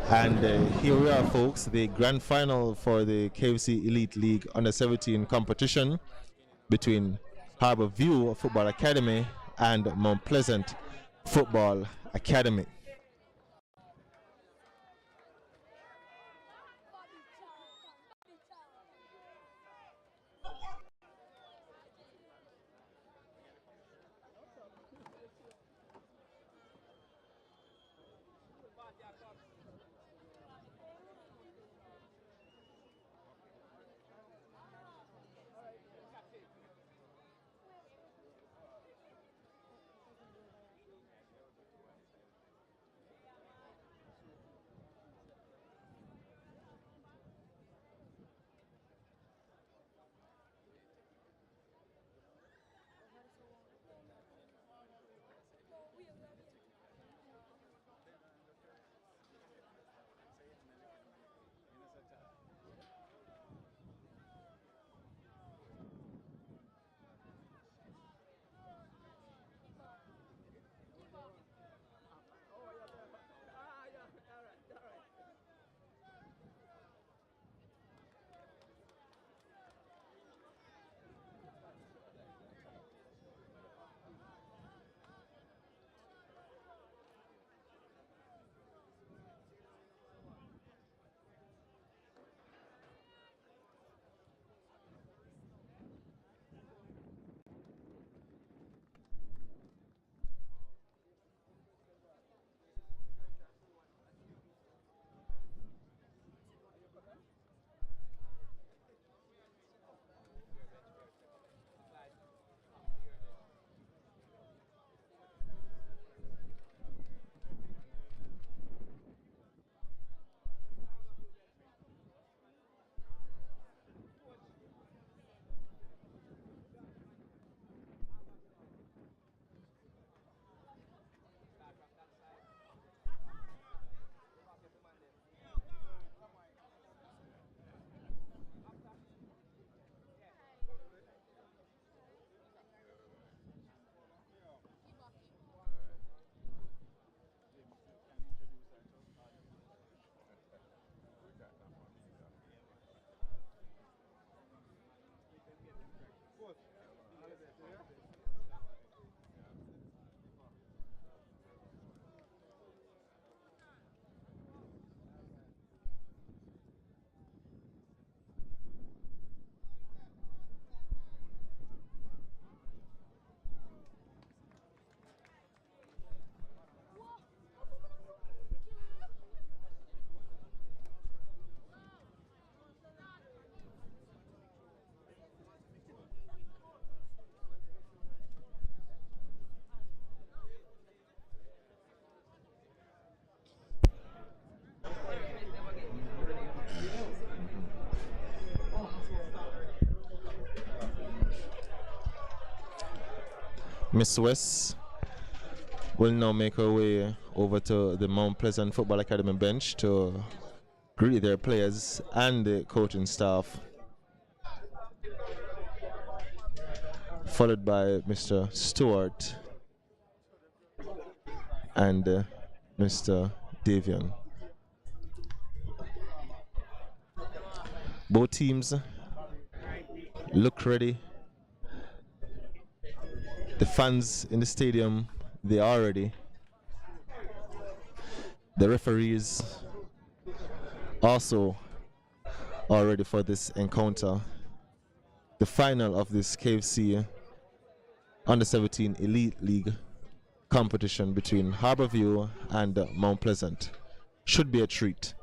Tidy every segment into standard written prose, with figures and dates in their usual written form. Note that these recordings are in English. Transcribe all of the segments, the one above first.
And here we are, folks, the grand final for the KFC Elite League Under-17 competition between Harbour View Football Academy and Mount Pleasant Football Academy. Miss West will now make her way over to the Mount Pleasant Football Academy bench to greet their players and the coaching staff, followed by Mr. Stewart and Mr. Davian. Both teams look ready. The fans in the stadium, they are ready. The referees also are ready for this encounter. The final of this KFC Under-17 Elite League competition between Harbour View and Mount Pleasant should be a treat.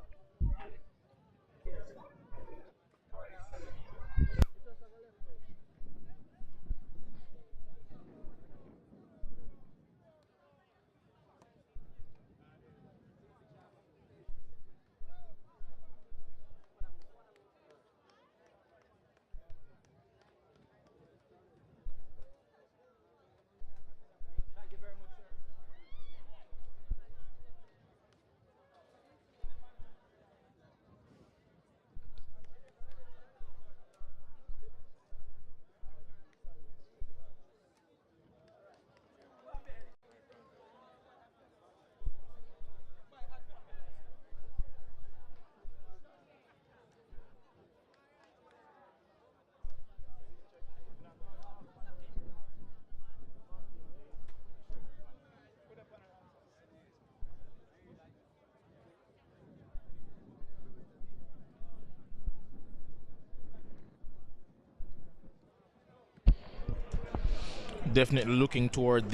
Definitely looking forward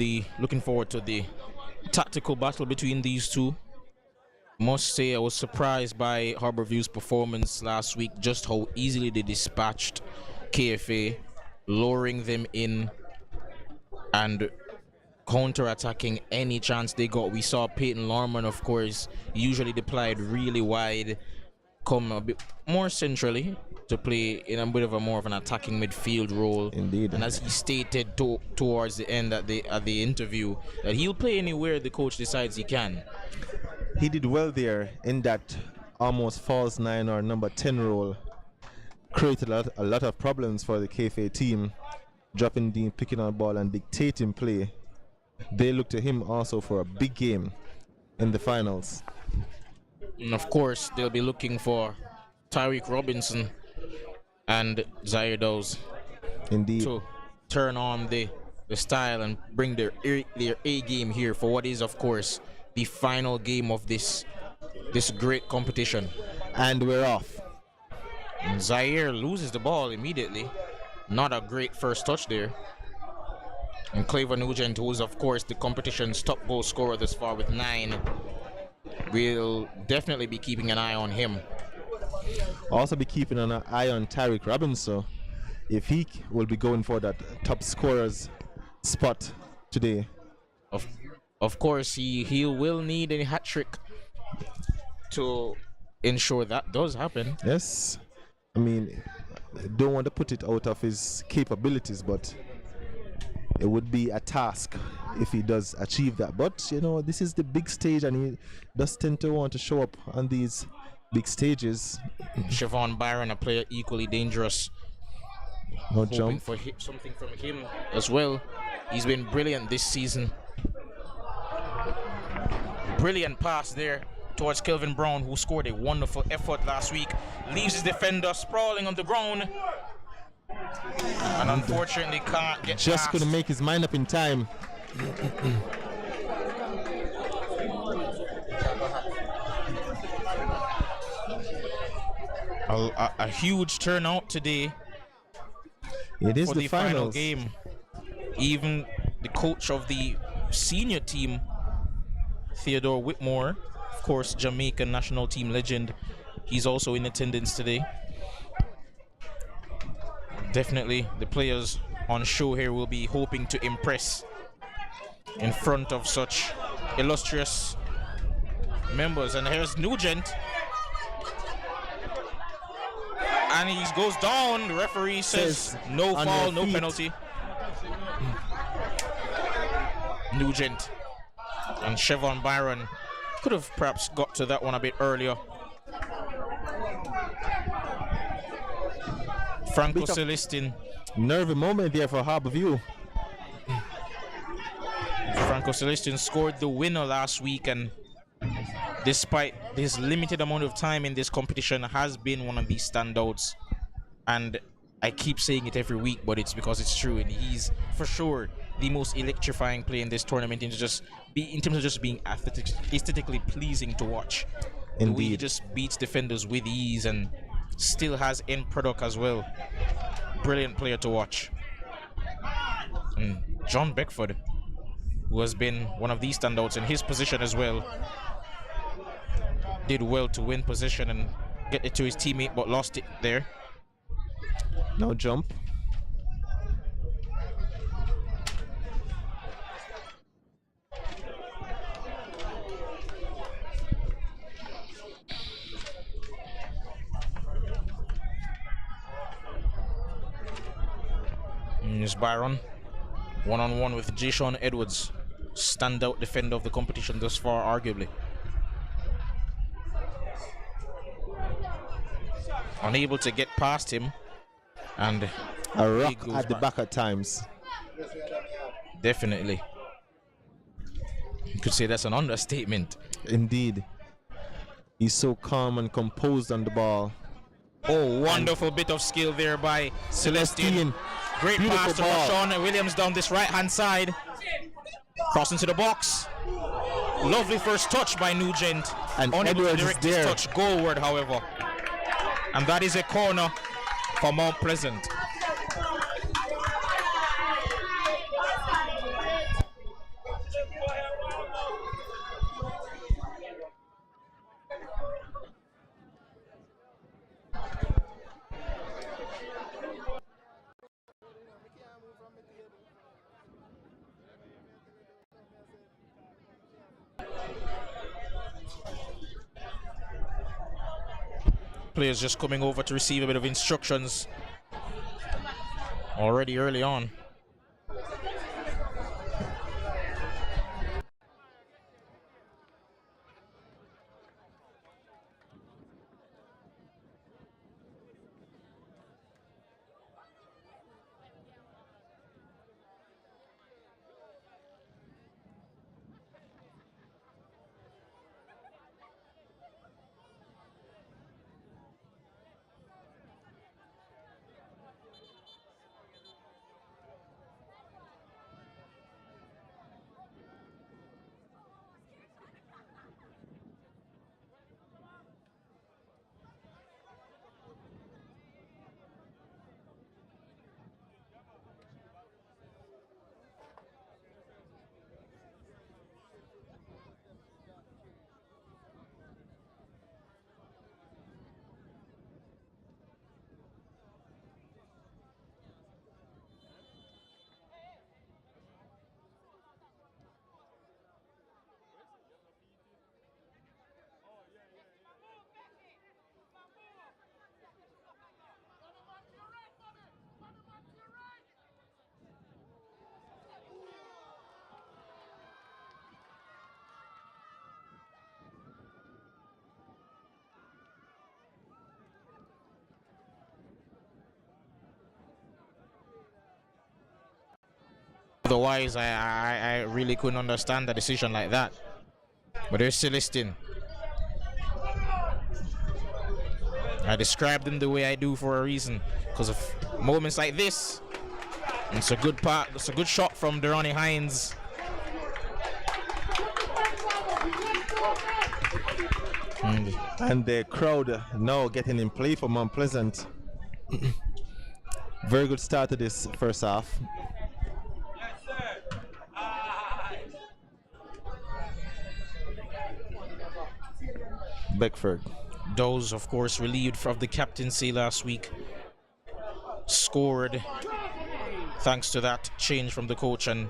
to the tactical battle between these two. Must say I was surprised by Harborview's performance last week, just how easily they dispatched KFA, luring them in and counter-attacking any chance they got. We saw Peyton Lorman, of course, usually deployed really wide, come a bit more centrally to play in a bit of a more of an attacking midfield role. Indeed. And as he stated towards the end at the interview, that he'll play anywhere the coach decides he can. He did well there in that almost false 9 or number 10 role. Created a lot of problems for the KFA team, dropping deep, picking on the ball and dictating play. They look to him also for a big game in the finals. And of course, they'll be looking for Tyreek Robinson and Zaire Dowes. Indeed. To turn on the style and bring their A game here for what is, of course, the final game of this great competition. And we're off. And Zaire loses the ball immediately. Not a great first touch there. And Claver Nugent, who is of course the competition's top goal scorer thus far with 9, will definitely be keeping an eye on him. Also be keeping an eye on Tyreek Robinson if he will be going for that top scorer's spot today. Of course, he will need a hat trick to ensure that does happen. Yes, I mean, don't want to put it out of his capabilities, but it would be a task if he does achieve that. But you know, this is the big stage, and he does tend to want to show up on these big stages. Siobhan Byron, a player equally dangerous. No Hoping jump. for something from him as well. He's been brilliant this season. Brilliant pass there towards Kelvin Brown, who scored a wonderful effort last week. Leaves his defender sprawling on the ground. And unfortunately can't get Just past. couldn't make his mind up in time. A huge turnout today. It is for the final finals. game. Even the coach of the senior team, Theodore Whitmore, of course, Jamaican national team legend, he's also in attendance today. Definitely the players on show here will be hoping to impress in front of such illustrious members. And here's Nugent. And he goes down. The referee says no foul, no penalty. Nugent and Siobhan Byron could have perhaps got to that one a bit earlier. Franco Celestin. Nervy moment there for Harborview. Franco Celestin scored the winner last week, and despite his limited amount of time in this competition, has been one of these standouts. And I keep saying it every week, but it's because it's true, and he's for sure the most electrifying player in this tournament in terms of just being aesthetically pleasing to watch. Indeed. The way he just beats defenders with ease and still has end product as well. Brilliant player to watch. And John Beckford, who has been one of these standouts in his position as well, did well to win possession and get it to his teammate, but lost it there. No jump. Here's Byron, one-on-one with Jason Edwards, standout defender of the competition thus far, arguably. Unable to get past him, and A rock at the back at times. Definitely. You could say that's an understatement. Indeed. He's so calm and composed on the ball. Oh, wonderful bit of skill there by Celestine. Great pass to Rashawn Williams down this right-hand side. Crossing to the box. Lovely first touch by Nugent. And Unable to Edwards direct is his there. touch goalward, however. And that is a corner for Mount Pleasant. Players just coming over to receive a bit of instructions already early on. Otherwise, I really couldn't understand a decision like that. But they're still listening. I describe them the way I do for a reason, because of moments like this. It's a good part. It's a good shot from Durrani Hines. And the crowd now getting in play for Mount Pleasant. Very good start to this first half. Beckford. Those, of course, relieved of the captaincy last week, scored thanks to that change from the coach and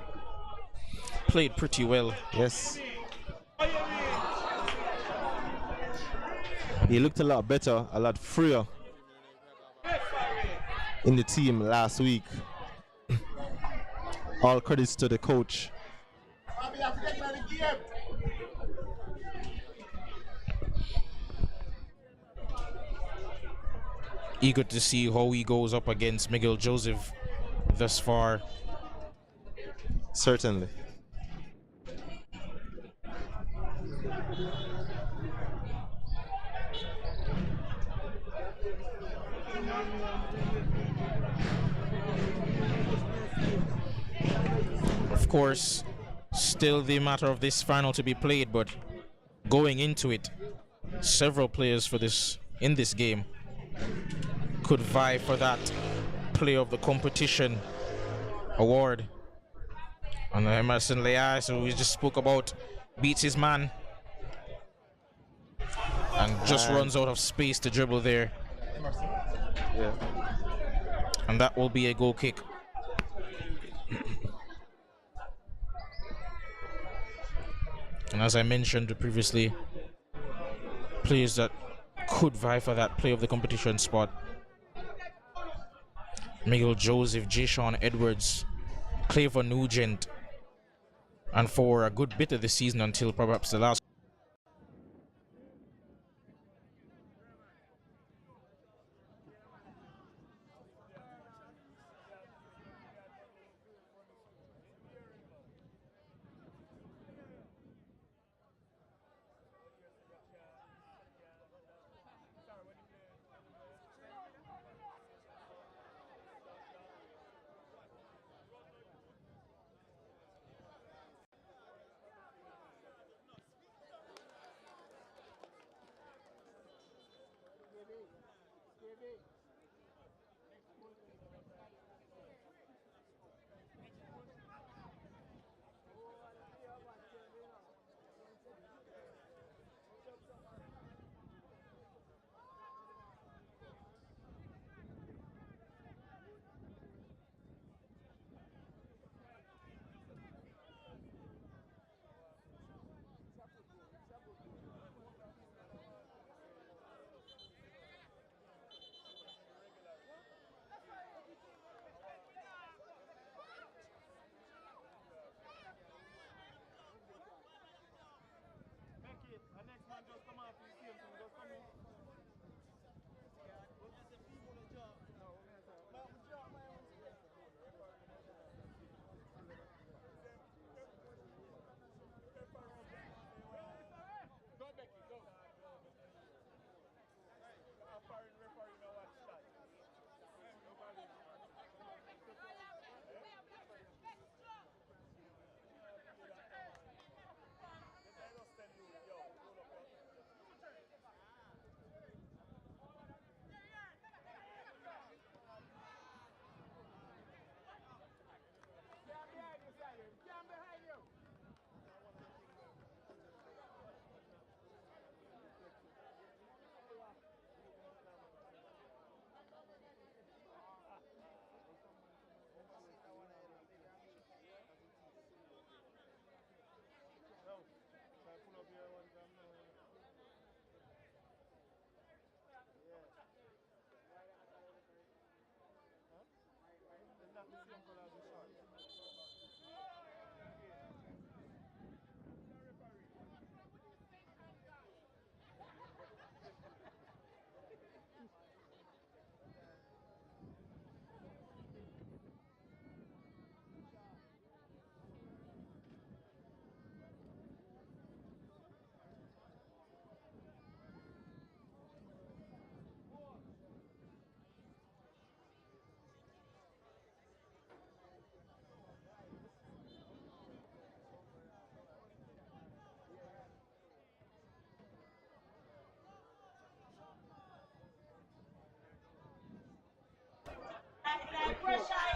played pretty well. Yes. He looked a lot better, a lot freer in the team last week. All credits to the coach. Eager to see how he goes up against Miguel Joseph thus far. Certainly. Of course, still the matter of this final to be played, but going into it, several players for this in this game could vie for that player of the competition award. And Emerson Leais, who we just spoke about, beats his man and just runs out of space to dribble there. Yeah. And that will be a goal kick. And as I mentioned previously, players that could vie for that play of the competition spot: Miguel Joseph, Jayshawn Edwards, Claver Nugent, and for a good bit of the season until perhaps the last.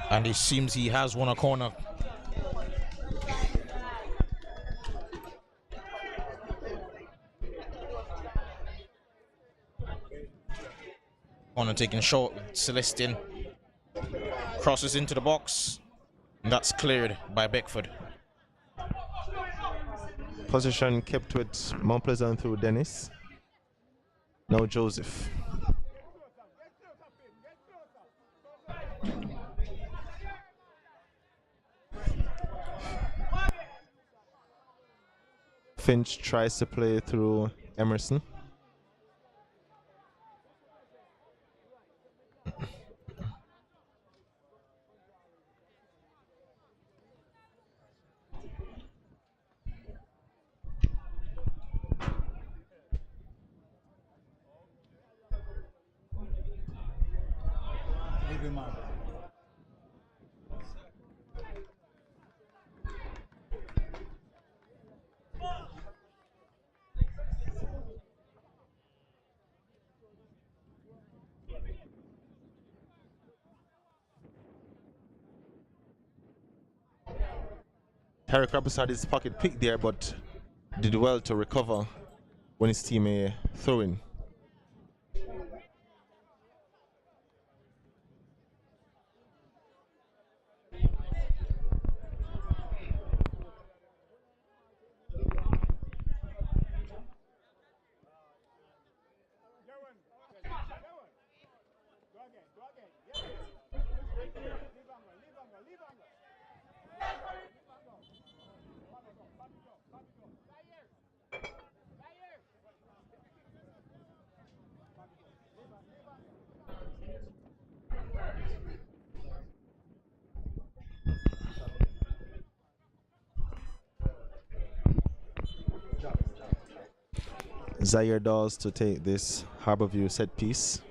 And it seems he has won a corner. Corner taken short with Celestin. Crosses into the box. And that's cleared by Beckford. Possession kept with Mount Pleasant through Dennis. Now Joseph. Finch tries to play through Emerson. Harry Krabbis had his pocket pick there, but did well to recover when his teammate threw in. Zaire Dawes to take this Harborview set piece.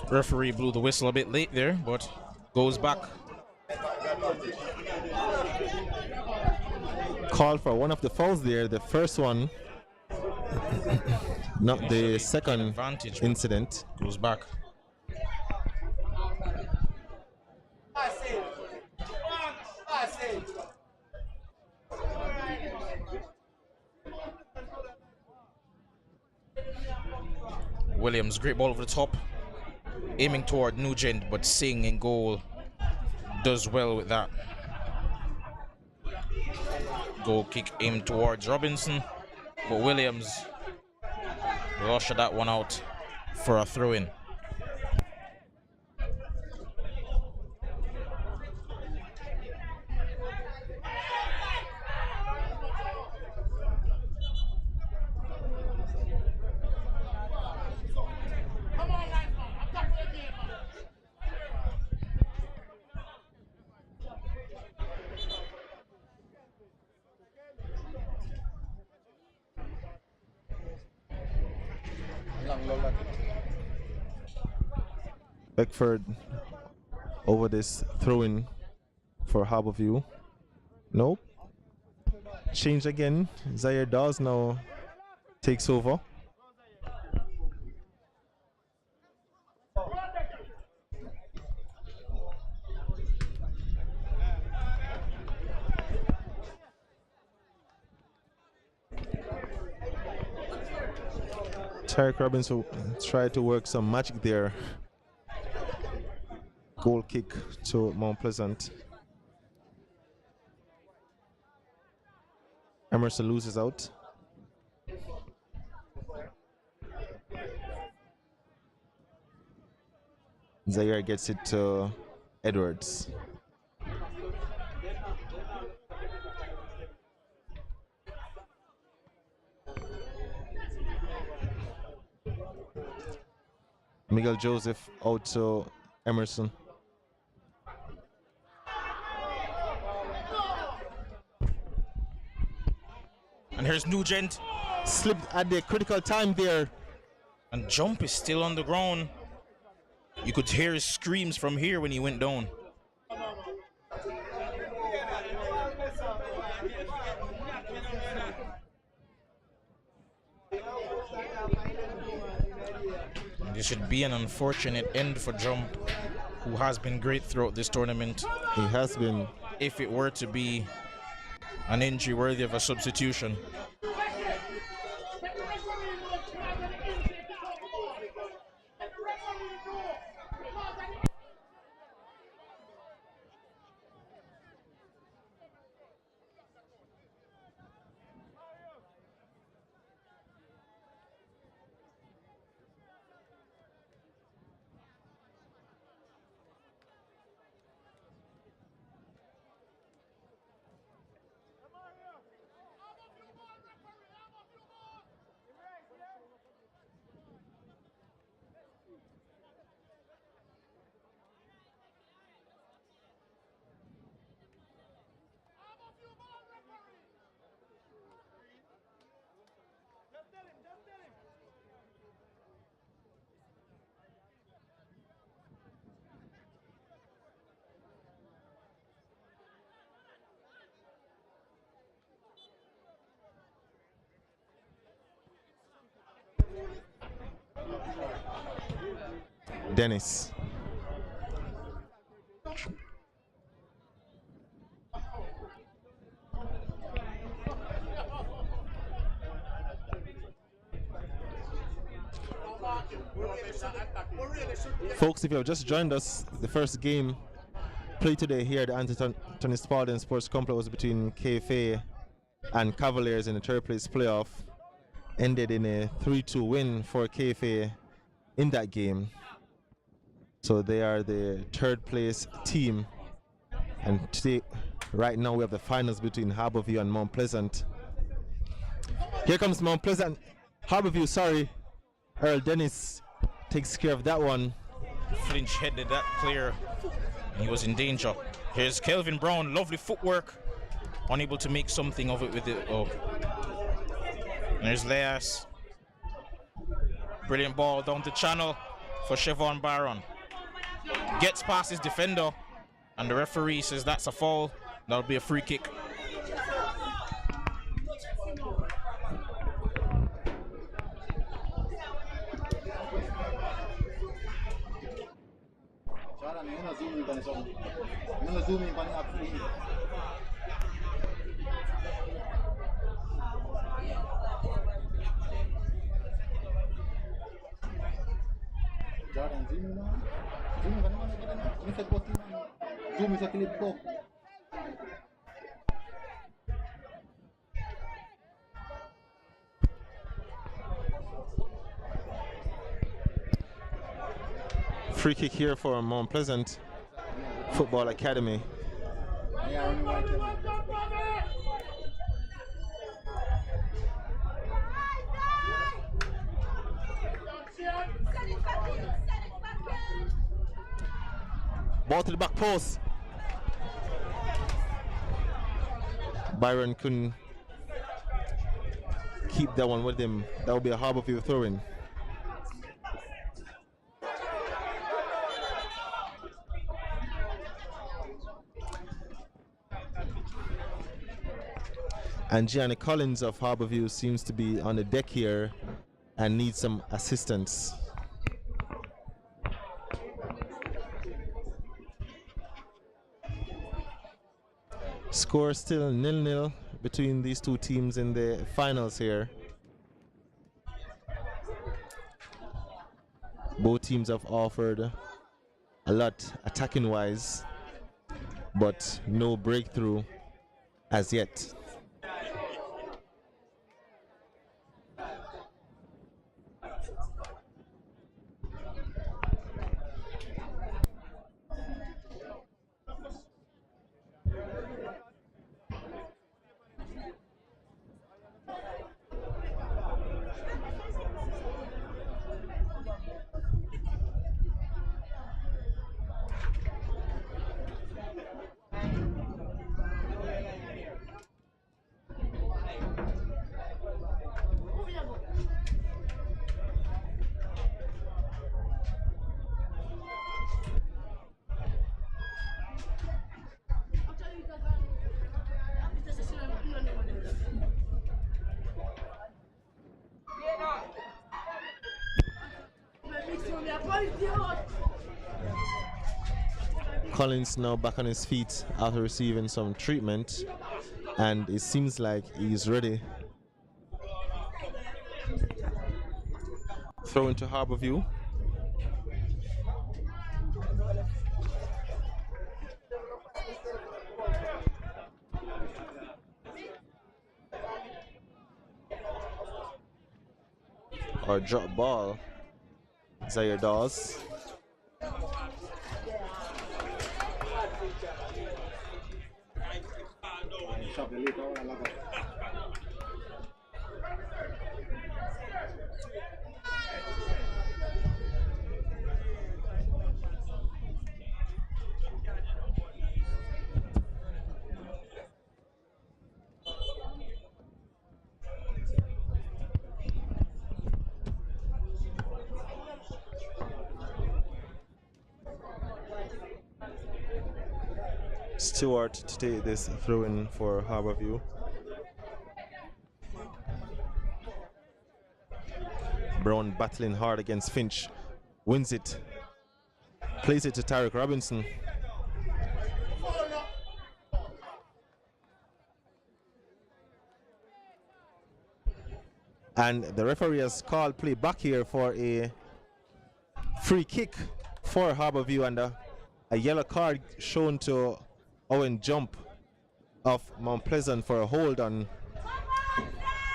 Referee blew the whistle a bit late there, but goes back. Call for one of the fouls there, the first one, not the second Advantage incident. goes back. Williams, great ball over the top, aiming toward Nugent, but Singh in goal does well with that. Goal kick aimed towards Robinson, but Williams will usher that one out for a throw-in. Beckford over this throw-in for Harborview. Nope. Change again. Zaire Dawes now takes over. Tarek Robbins will try to work some magic there. Goal kick to Mount Pleasant. Emerson loses out. Zaire gets it to Edwards. Miguel Joseph out to Emerson. And here's Nugent, Slipped at the critical time there. And Jump is still on the ground. You could hear his screams from here when he went down. And this should be an unfortunate end for Jump, who has been great throughout this tournament. He has been. If it were to be an injury worthy of a substitution. Dennis. Folks, if you have just joined us, the first game played today here at the Anthony Spalding Sports Complex was between KFA and Cavaliers in the third place playoff. Ended in a 3-2 win for KFA in that game. So they are the third place team. And today, right now, we have the finals between Harbourview and Mount Pleasant. Here comes Mount Pleasant. Harbourview, sorry. Earl Dennis takes care of that one. Flinch headed that player, and he was in danger. Here's Kelvin Brown, lovely footwork. Unable to make something of it with it. Oh. There's Leas. Brilliant ball down the channel for Chevon Barron. Gets past his defender, and the referee says that's a foul. That'll be a free kick. Free kick here for Mount Pleasant Football Academy. Ball to the back post. Byron couldn't keep that one with him. That would be a Harbourview throw-in. And Gianni Collins of Harbourview seems to be on the deck here and needs some assistance. Score still 0-0 between these two teams in the finals here. Both teams have offered a lot attacking wise, but no breakthrough as yet. Collins now back on his feet after receiving some treatment, and it seems like he's ready. Throw into Harborview. Or drop ball. Zaire Dawes. Stewart to take this throw in for Harborview. Brown battling hard against Finch. Wins it. Plays it to Tarek Robinson. And the referee has called play back here for a free kick for Harborview, and a yellow card shown to Owen Jump of Mount Pleasant for a hold on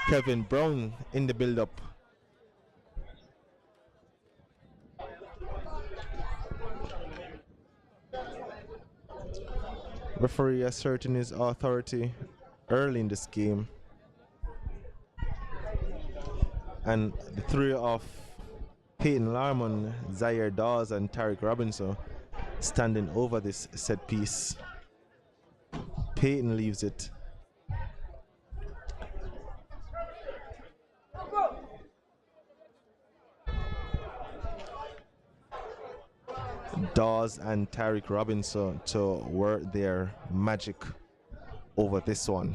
Kevin Brown in the build-up. Referee asserting his authority early in this game. And the three of Peyton Larmon, Zaire Dawes, and Tarek Robinson standing over this set piece. Peyton leaves it. Dawes and Tarek Robinson to work their magic over this one.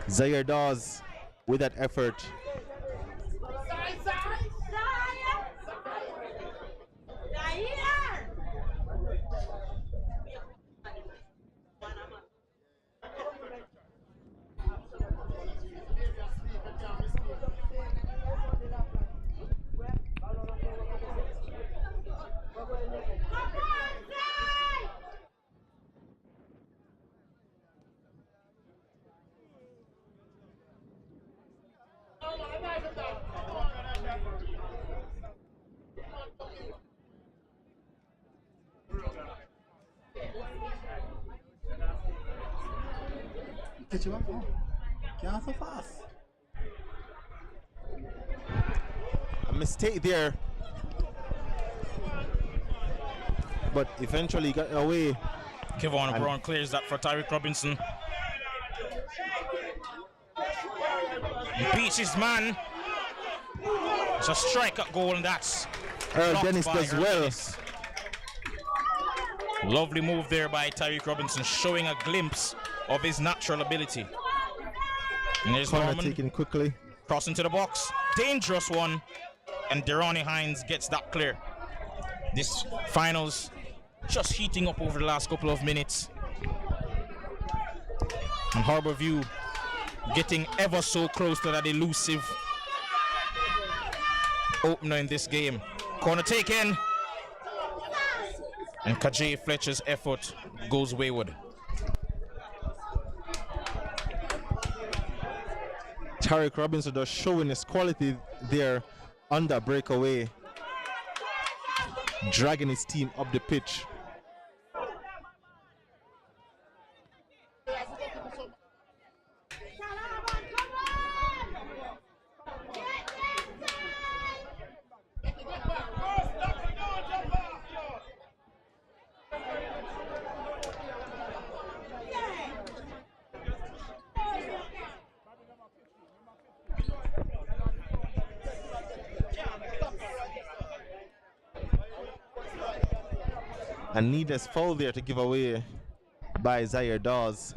Zaire Dawes with that effort. So fast. A mistake there, but eventually got away. Kevon Brown clears that for Tyreek Robinson. Beats his man. It's a strike-up goal, and that's Earl Dennis does well. Dennis. Lovely move there by Tyreek Robinson, showing a glimpse of his natural ability. And there's Corner Norman taken quickly. crossing to the box. Dangerous one. And Deronnie Hines gets that clear. This finals just heating up over the last couple of minutes. And Harborview getting ever so close to that elusive opener in this game. Corner taken. And Kajay Fletcher's effort goes wayward. Tarek Robinson just showing his quality there on that breakaway, dragging his team up the pitch. A needless foul there to give away by Zaire Dawes,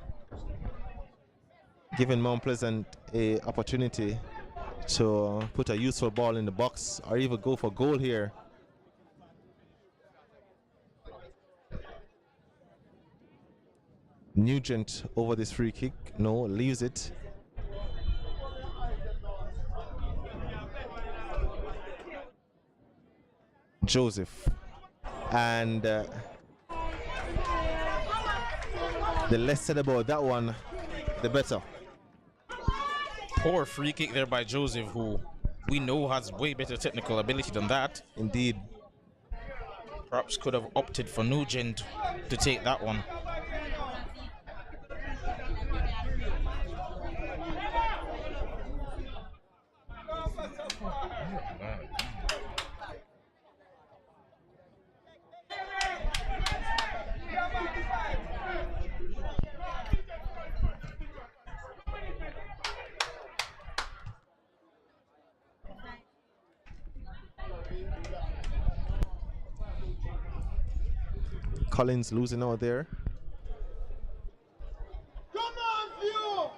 giving Mount Pleasant a opportunity to put a useful ball in the box or even go for goal here. Nugent over this free kick. No, leaves it. Joseph. And the less said about that one, the better. Poor free kick there by Joseph, who we know has way better technical ability than that. Indeed. Perhaps could have opted for Nugent to take that one. Collins losing out there. Come on, View!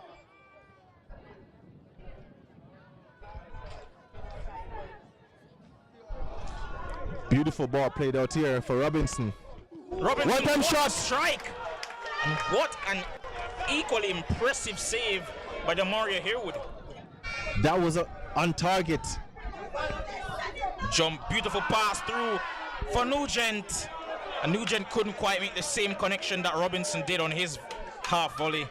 Beautiful ball played out here for Robinson. Robinson, One-time shot. Strike! And what an equally impressive save by Demario Harewood. That was on target. Jump, beautiful pass through for Nugent. And Nugent couldn't quite make the same connection that Robinson did on his half volley.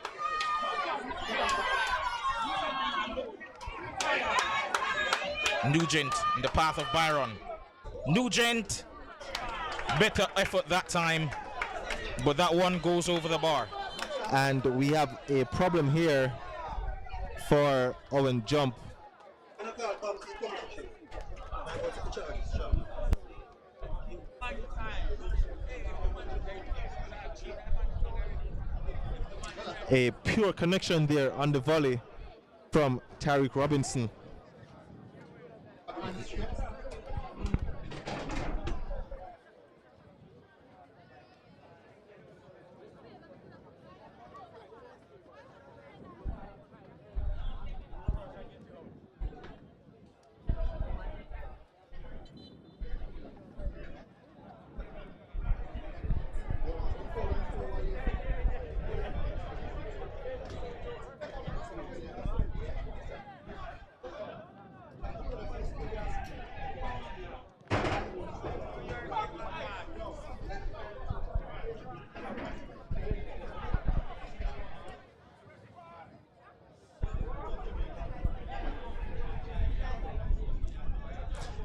Nugent in the path of Byron. Nugent, better effort that time, but that one goes over the bar. And we have a problem here for Owen Jump. A pure connection there on the volley from Tariq Robinson.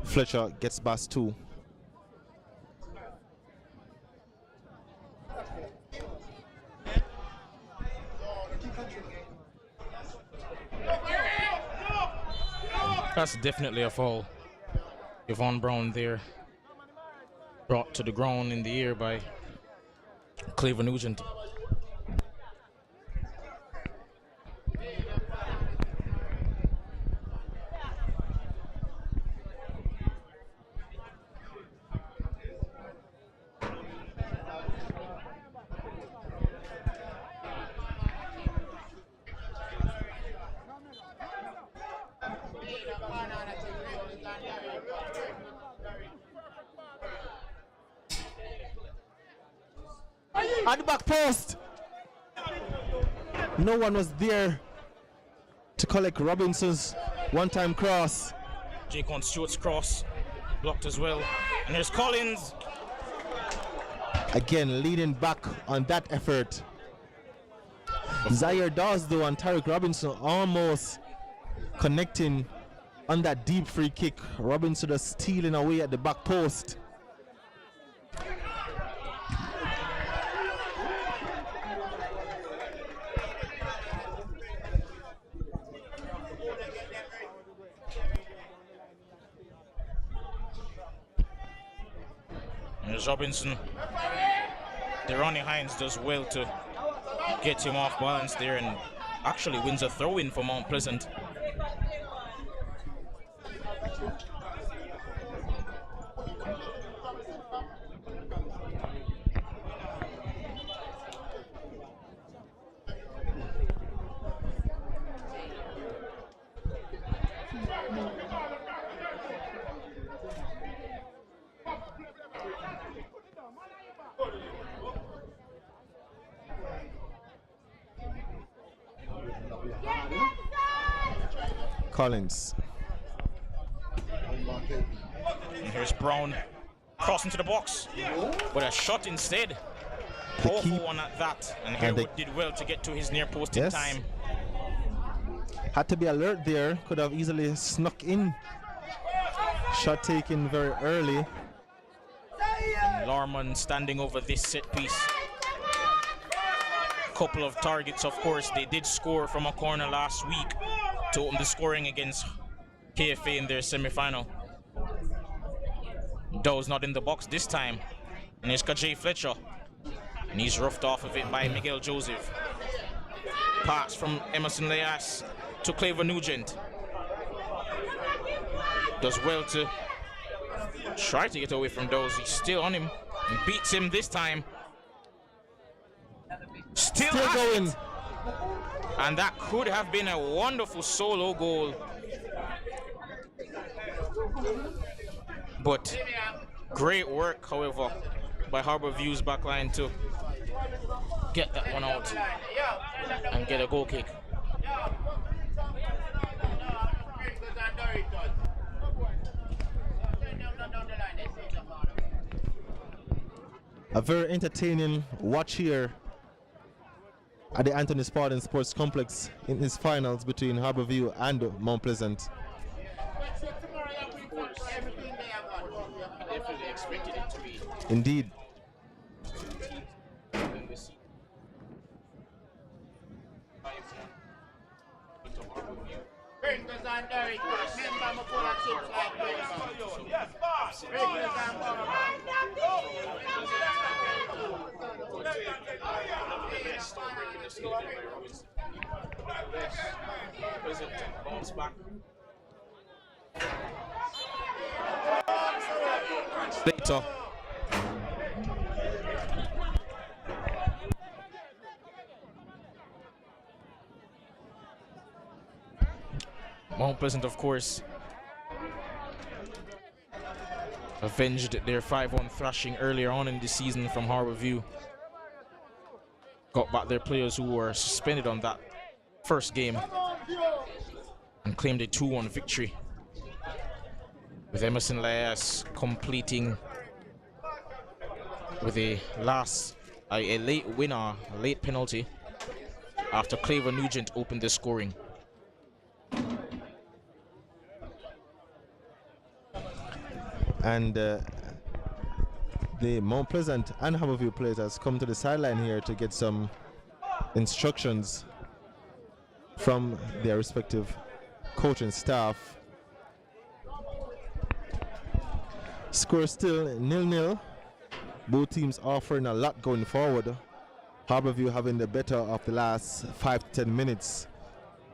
Fletcher gets past two. That's definitely a foul. Yvonne Brown there, brought to the ground in the air by Cleaver Nugent. At the back post. No one was there to collect Robinson's one-time cross. Jacon Stewart's cross blocked as well. And there's Collins. Again, leading back on that effort. Zaire Dawes though and Tariq Robinson almost connecting on that deep free kick. Robinson is stealing away at the back post. There's Robinson. Ronnie Hines does well to get him off balance there and actually wins a throw-in for Mount Pleasant. Collins. And here's Brown crossing to the box, but a shot instead. Powerful one at that, and Harewood did well to get to his near post in time. Had to be alert there, could have easily snuck in. Shot taken very early. And Larman standing over this set piece. Couple of targets, of course. They did score from a corner last week to open the scoring against KFA in their semi-final. Dow's not in the box this time. And it's Kajay Fletcher. And he's roughed off of it by Miguel Joseph. Pass from Emerson Leas to Claver Nugent. Does well to try to get away from Dow's. He's still on him and beats him this time. Still going. And that could have been a wonderful solo goal. But great work, however, by Harbour View's backline to get that one out and get a goal kick. A very entertaining watch here at the Anthony Spartan Sports Complex in his finals between Harbour View and Mount Pleasant. Indeed. Later. Mount Pleasant, of course, avenged their 5-1 thrashing earlier on in the season from Harbour View. Got back their players who were suspended on that first game and claimed a 2-1 victory, with Emerson Leas completing with a late winner, a late penalty, after Claver Nugent opened the scoring. And the Mount Pleasant and Harbour View players has come to the sideline here to get some instructions from their respective coaching staff. Score still 0-0. Both teams offering a lot going forward. Harbour View having the better of the last 5 to 10 minutes.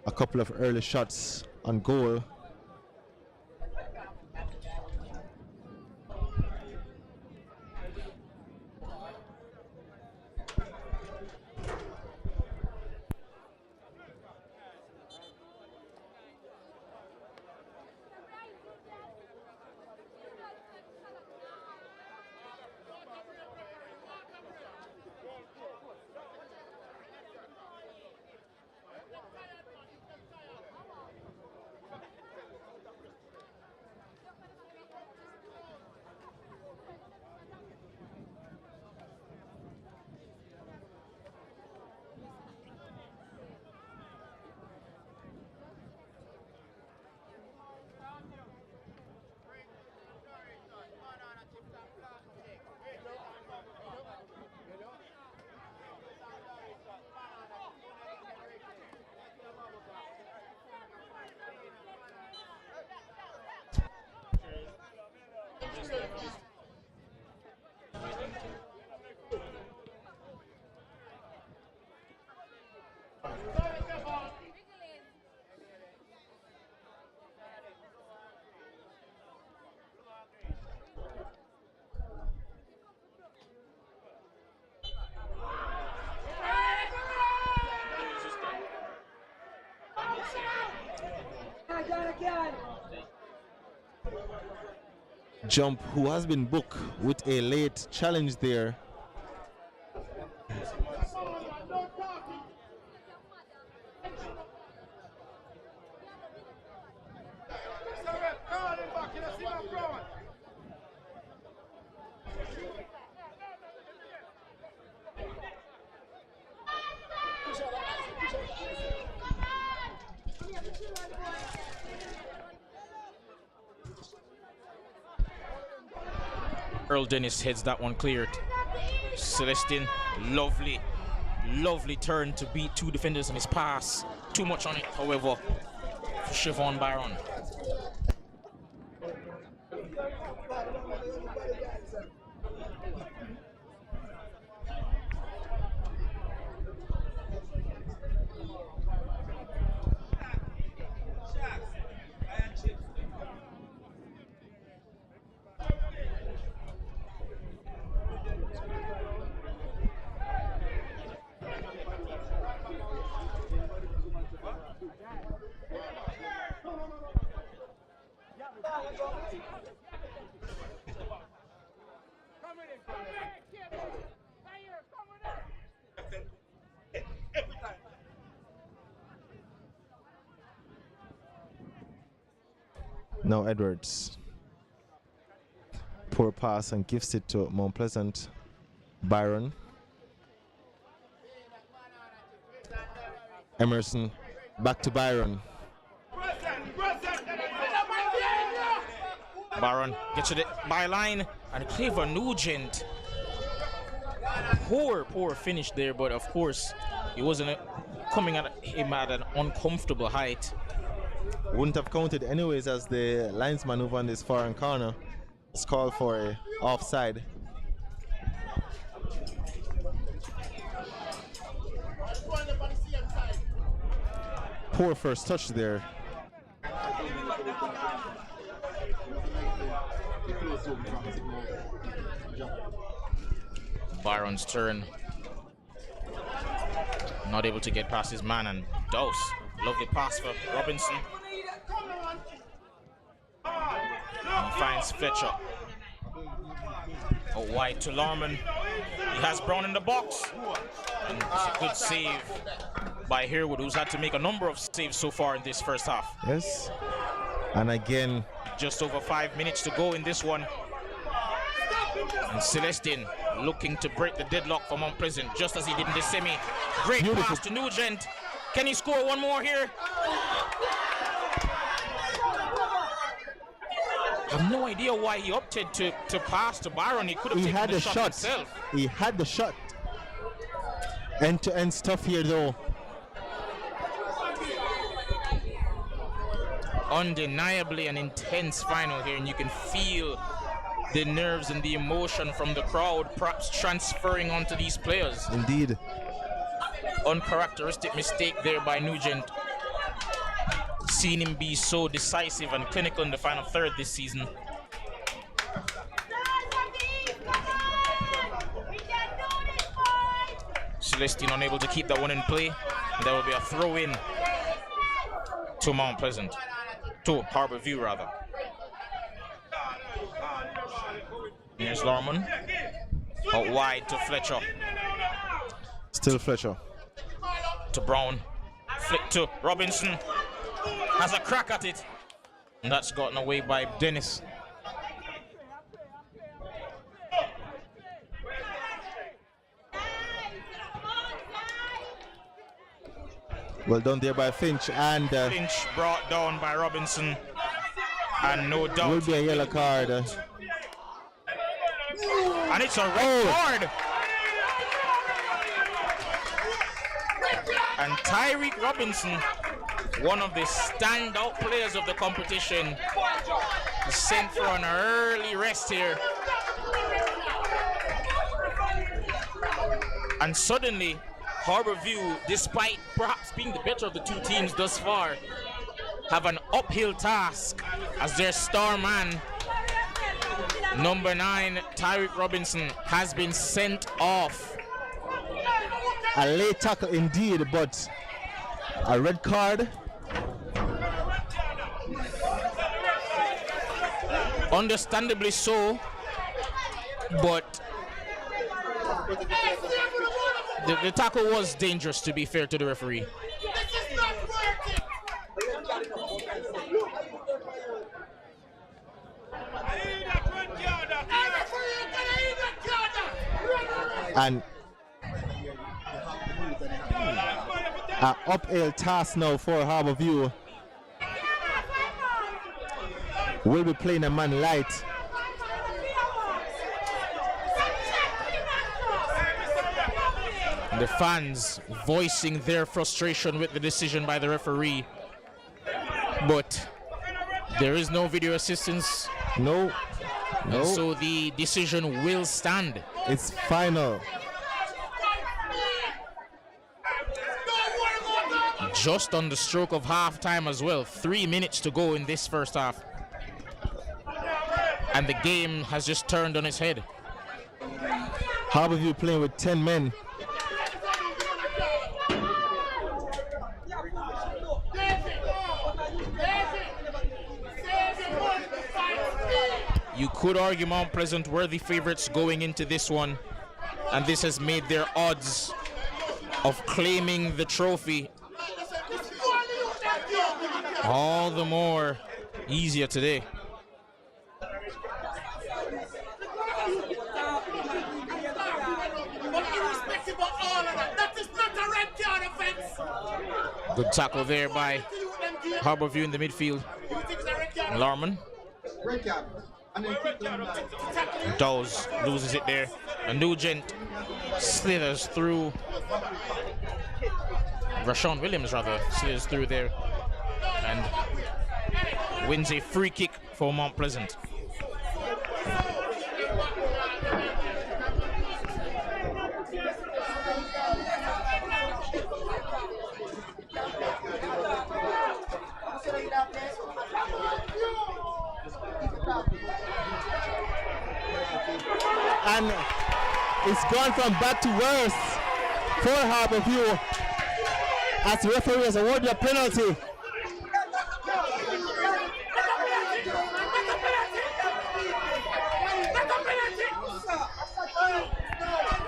A couple of early shots on goal. Jump, who has been booked with a late challenge there. Earl Dennis heads that one cleared. Celestin, lovely turn to beat two defenders in his pass. Too much on it, however, for Siobhan Byron. Now Edwards. Poor pass and gifts it to Mount Pleasant. Byron. Emerson. Back to Byron. Byron gets to the byline and Cleaver Nugent. Poor finish there, but of course he wasn't coming at him at an uncomfortable height. Wouldn't have counted anyways, as the linesman over on this foreign corner is called for a offside. Poor first touch there. Byron's turn. Not able to get past his man, and Dose. Lovely pass for Robinson. And he finds Fletcher. Oh, wide to Larman. He has Brown in the box. And it's a good save by Harewood, who's had to make a number of saves so far in this first half. Yes. And again, just over 5 minutes to go in this one. And Celestin looking to break the deadlock for Mount Pleasant, just as he did in the semi. Great pass to Nugent. Can he score one more here? I have no idea why he opted to pass to Byron. He could have taken the shot himself. He had the shot. End-to-end stuff here, though. Undeniably an intense final here, and you can feel the nerves and the emotion from the crowd perhaps transferring onto these players. Indeed. Uncharacteristic mistake there by Nugent. Seen him be so decisive and clinical in the final third this season. Celestine unable to keep that one in play. And there will be a throw in to Mount Pleasant. To Harbour View, rather. Here's Larman. Out wide to Fletcher. Still Fletcher. To Brown. Flick to Robinson. Has a crack at it. And that's gotten away by Dennis. Well done there by Finch, and Finch brought down by Robinson, and no doubt will be a yellow card. And it's a red card. And Tyreek Robinson, one of the standout players of the competition, is sent for an early rest here. And suddenly, Harbour View, despite perhaps being the better of the two teams thus far, have an uphill task as their star man, number 9, Tyreek Robinson, has been sent off. A late tackle indeed, but a red card. Understandably so, but the tackle was dangerous, to be fair to the referee. And an uphill task now for Harbour View. Will be playing a man light. The fans voicing their frustration with the decision by the referee. But there is no video assistance. No. And so the decision will stand. It's final. Just on the stroke of halftime as well. 3 minutes to go in this first half. And the game has just turned on its head. Harbourview playing with 10 men. You could argue Mount Pleasant were the favorites going into this one, and this has made their odds of claiming the trophy all the more easier today. Good tackle there by Harbourview in the midfield. Larman. Dawes loses it there. And Nugent slithers through. Rashawn Williams rather slithers through there and wins a free kick for Mount Pleasant. And it's gone from bad to worse for Harbourview as the referee has awarded a penalty.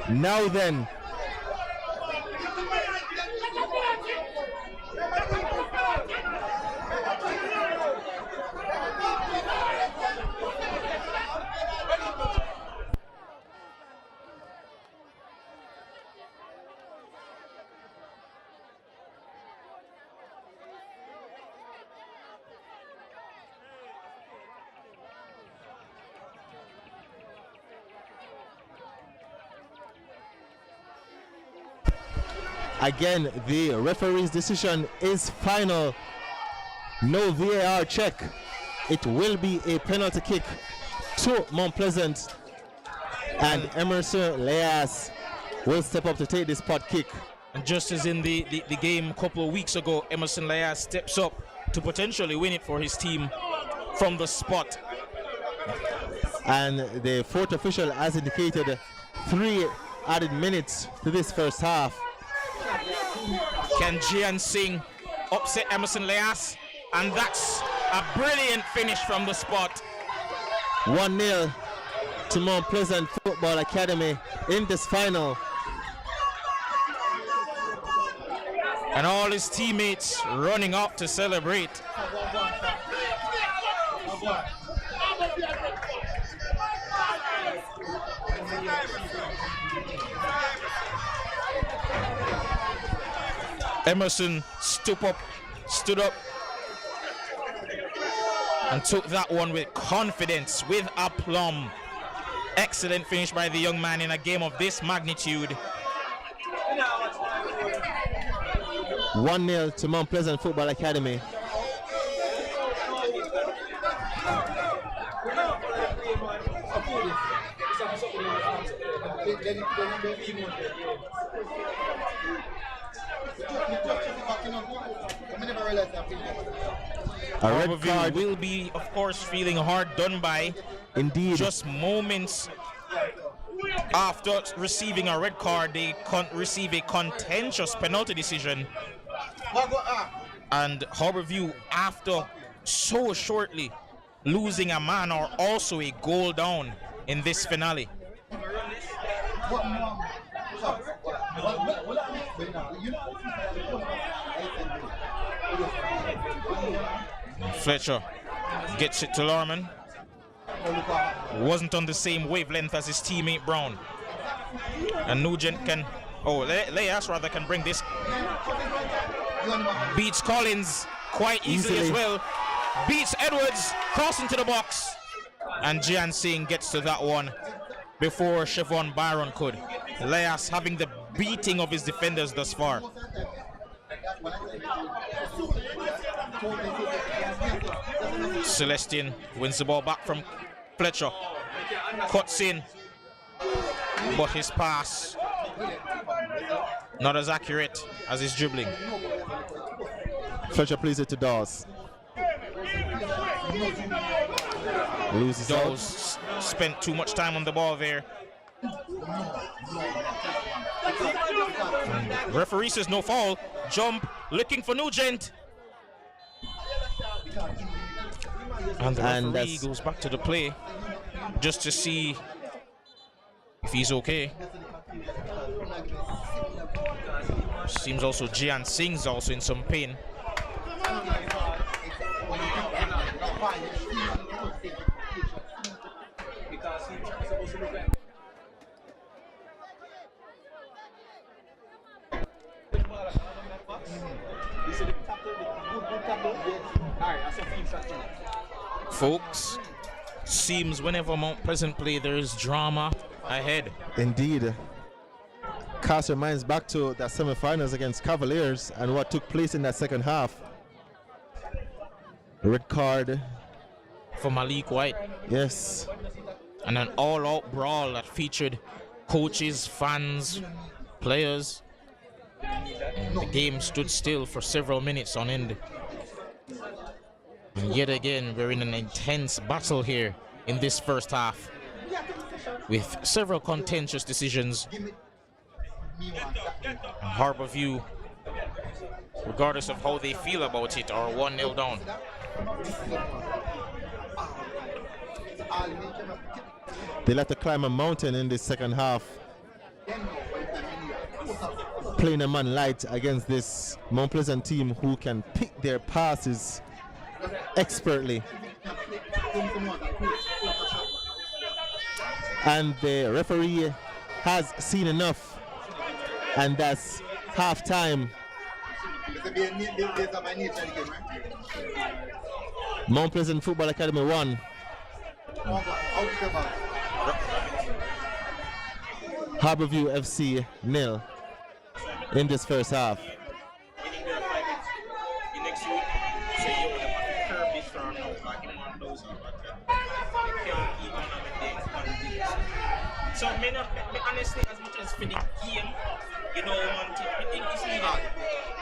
Now then, again, the referee's decision is final. No VAR check. It will be a penalty kick to Mount Pleasant. And Emerson Leas will step up to take this pot kick. And just as in the game a couple of weeks ago, Emerson Leas steps up to potentially win it for his team from the spot. And the fourth official has indicated 3 added minutes to this first half. Can Jian Singh upset Emerson Leas? And that's a brilliant finish from the spot. 1-0 to Mount Pleasant Football Academy in this final. And all his teammates running up to celebrate. Emerson stood up and took that one with confidence, with aplomb. Excellent finish by the young man in a game of this magnitude. 1-0 to Mount Pleasant Football Academy. A red card will be, of course, feeling hard done by. Indeed. Just moments after receiving a red card, they receive a contentious penalty decision. And Harbourview, after so shortly losing a man, are also a goal down in this finale. Fletcher gets it to Larman. Wasn't on the same wavelength as his teammate Brown. And Nugent can, Leas rather, can bring this. Beats Collins quite easily as well. Beats Edwards, crossing to the box. And Jian Singh gets to that one before Siobhan Byron could. Leas having the beating of his defenders thus far. Celestine wins the ball back from Fletcher. Cuts in, but his pass not as accurate as his dribbling. Fletcher plays it to Dawes. Loses out. Dawes spent too much time on the ball there. Referee says no foul. Jump, looking for Nugent. And the referee goes back to the play just to see if he's okay. Seems also Jian Singh's also in some pain. Folks, seems whenever Mount Pleasant play, there is drama ahead. Indeed. Cast your minds back to the semi-finals against Cavaliers and what took place in that second half. Red card for Malik White. Yes. And an all-out brawl that featured coaches, fans, players. And the game stood still for several minutes on end. And yet again, we're in an intense battle here in this first half, with several contentious decisions. And Harbour View, regardless of how they feel about it, are 1-0 down. They'll have to climb a mountain in this second half, playing a man light against this Mount Pleasant team who can pick their passes expertly. And the referee has seen enough, and that's half time. Mount Pleasant Football Academy 1. Harbourview FC 0 in this first half. So honestly, as much as for the game, you know, I think it's needed.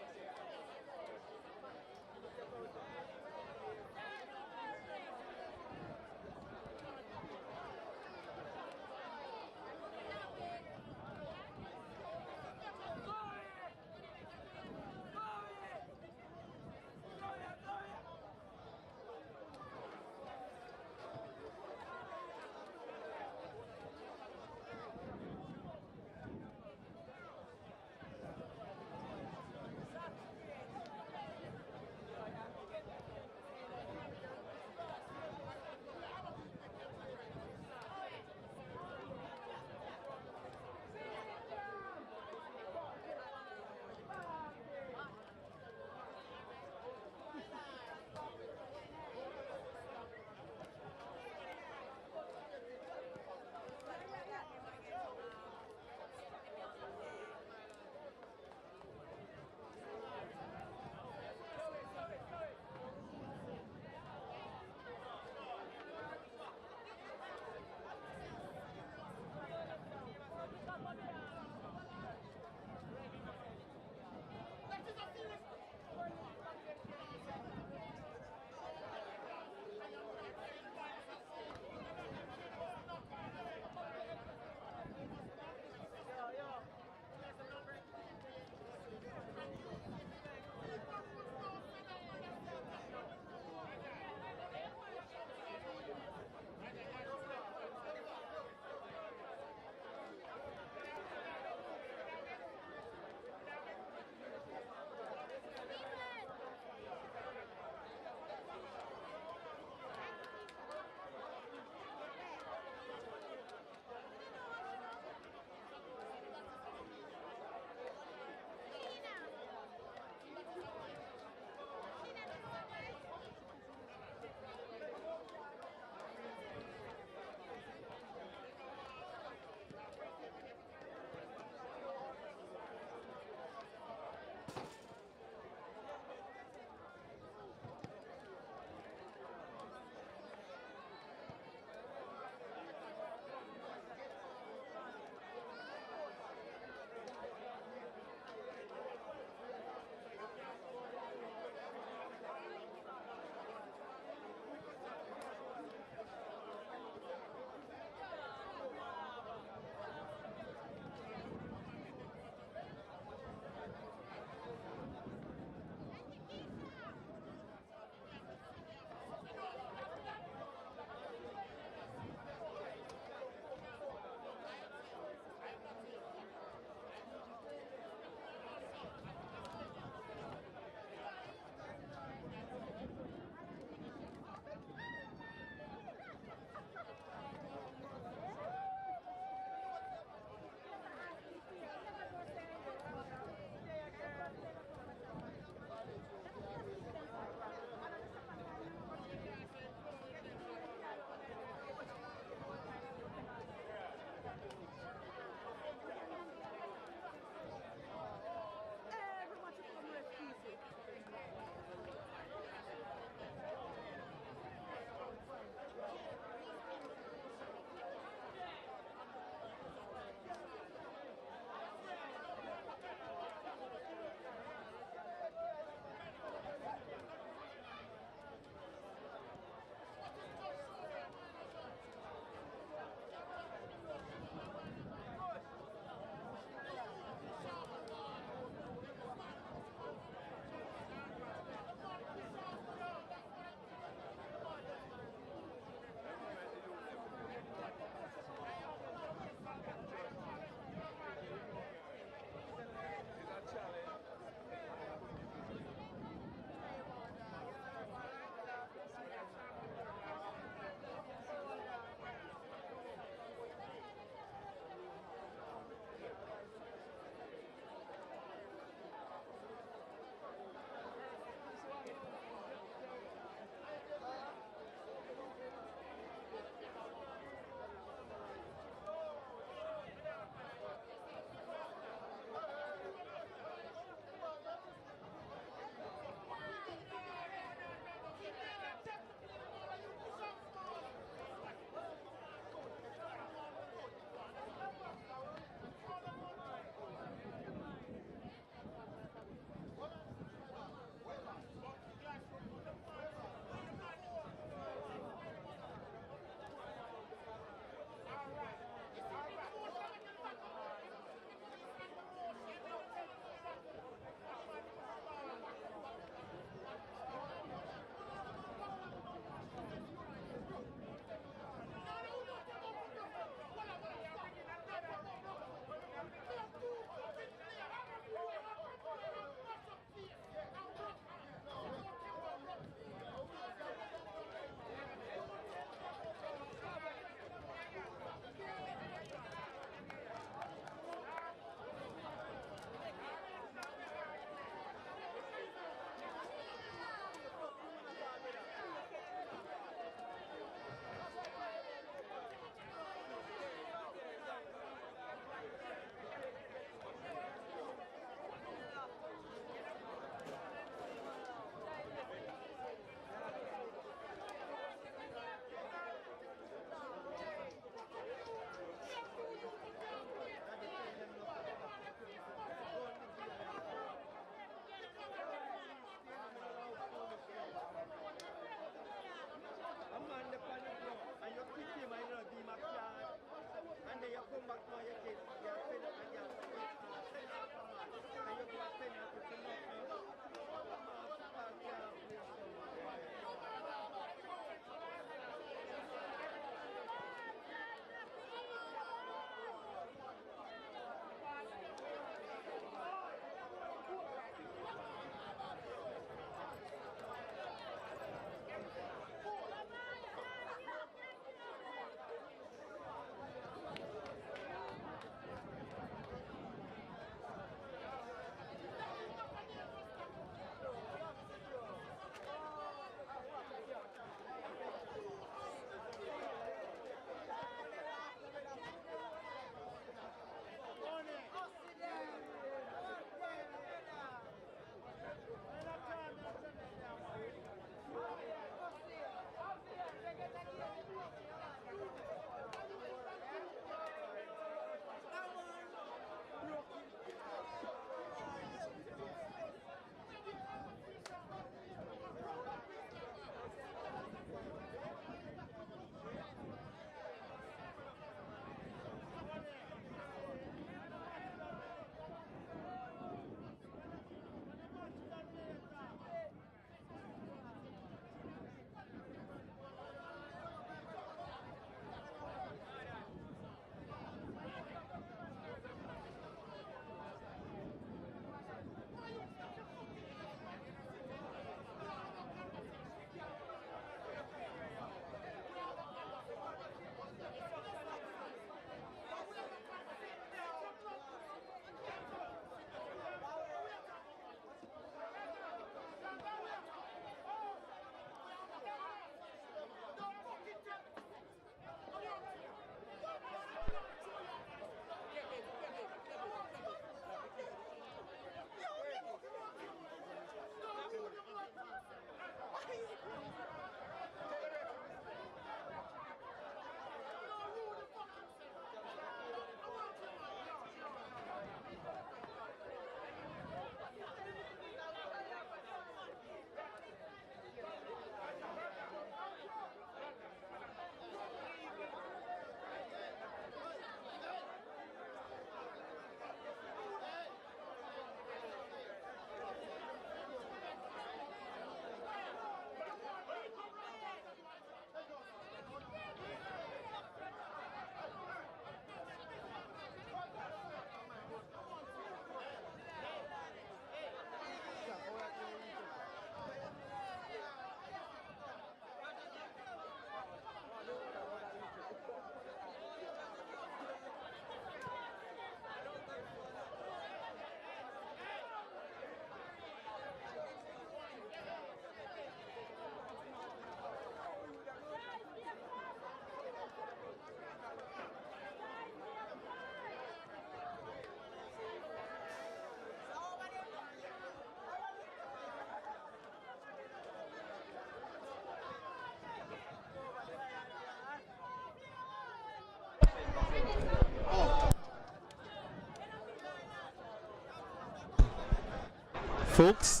Folks,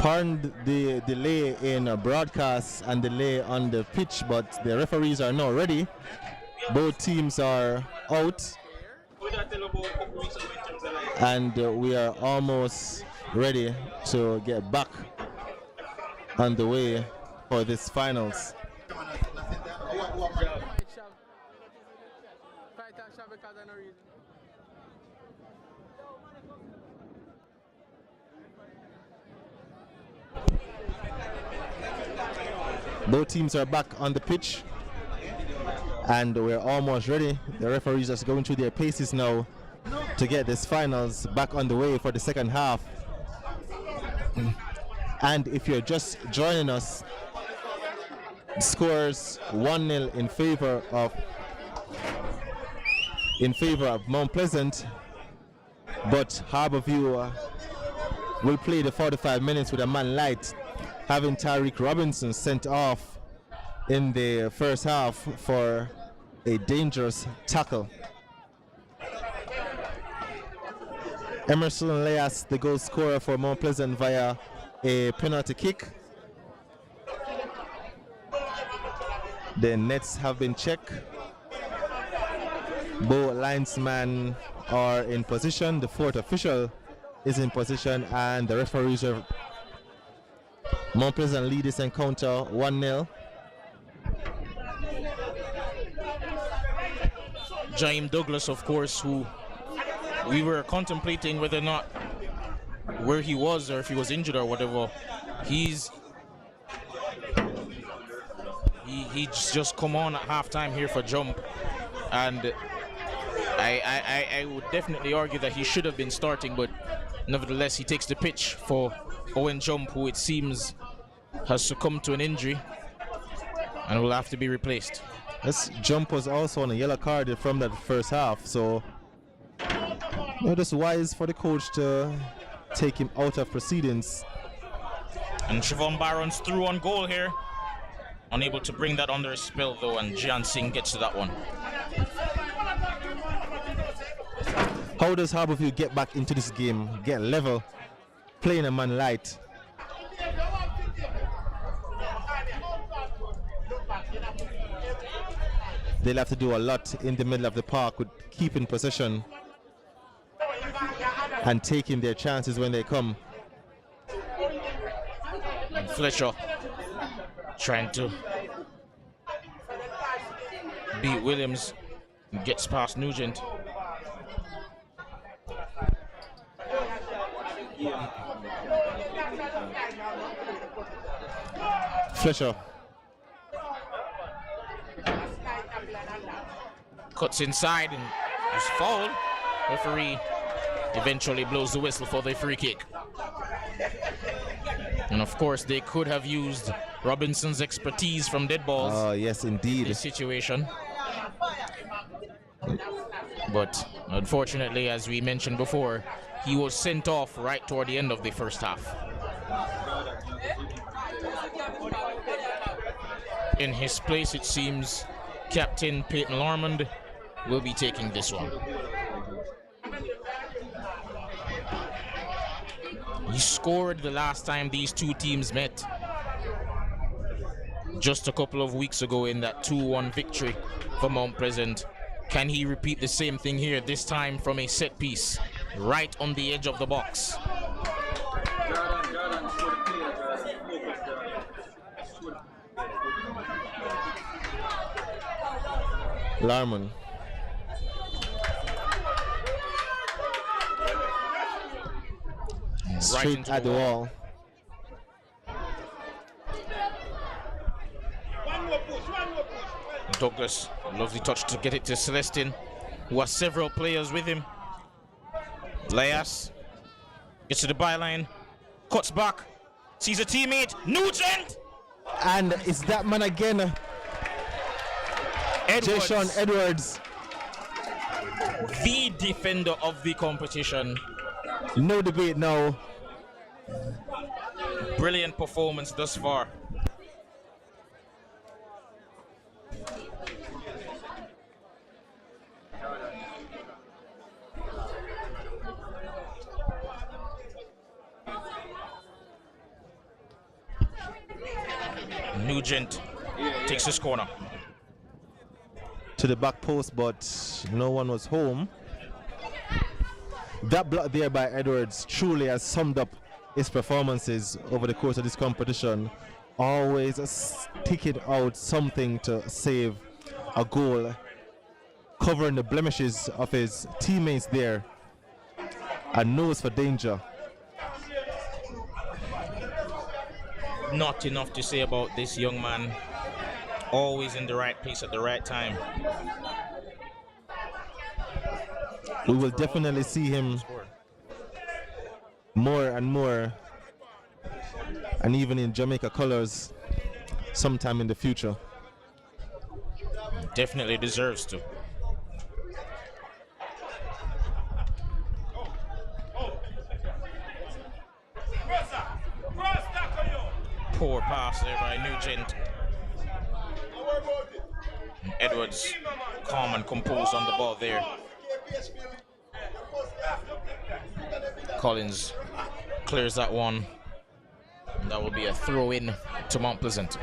pardon the delay in broadcast and delay on the pitch, but the referees are now ready. Both teams are out, and we are almost ready to get back on the way for this finals. Both teams are back on the pitch, and we're almost ready. The referees are going through their paces now to get this finals back on the way for the second half. And if you're just joining us, scores 1-0 in favor of Mount Pleasant, but Harborview will play the 45 minutes with a man light, having Tyreek Robinson sent off in the first half for a dangerous tackle. Emerson Leas, the goal scorer for Mount Pleasant via a penalty kick. The nets have been checked. Both linesmen are in position. The fourth official is in position, and the referees are. Mount Pleasant lead this encounter 1-0. Jaime Douglas, of course, who we were contemplating whether or not where he was or if he was injured or whatever. He's just come on at halftime here for Jump, and I would definitely argue that he should have been starting, but nevertheless he takes the pitch for Owen Jump, who it seems has succumbed to an injury and will have to be replaced. This Jump was also on a yellow card from that first half, so just wise for the coach to take him out of proceedings. And Siobhan Barron's through on goal here. Unable to bring that under a spell though, and Jian Singh gets to that one. How does Harborview get back into this game, get level, playing a man light? They'll have to do a lot in the middle of the park with keeping possession and taking their chances when they come. And Fletcher trying to beat Williams, and gets past Nugent. Fletcher cuts inside and is fouled. Referee eventually blows the whistle for the free kick. And of course they could have used Robinson's expertise from dead balls. Oh yes, indeed. In this situation. But unfortunately, as we mentioned before, he was sent off right toward the end of the first half. In his place, it seems Captain Peyton Larmond will be taking this one. He scored the last time these two teams met, just a couple of weeks ago in that 2-1 victory for Mount Pleasant. Can he repeat the same thing here, this time from a set piece, right on the edge of the box? Larman. Straight at the wall. Douglas, lovely touch to get it to Celestin, who has several players with him. Leas gets to the byline, cuts back, sees a teammate, Nugent! And it's that man again, Jason Edwards. The defender of the competition. No debate now. Brilliant performance thus far. Nugent takes this corner. To the back post, but no one was home. That block there by Edwards truly has summed up his performances over the course of this competition. Always sticking out something to save a goal, covering the blemishes of his teammates there, and knows for danger. Not enough to say about this young man. Always in the right place at the right time. We will definitely see him more and more, and even in Jamaica colors sometime in the future. Definitely deserves to. Poor pass there by Nugent. And Edwards calm and composed on the ball there. Collins clears that one. And that will be a throw in to Mount Pleasant.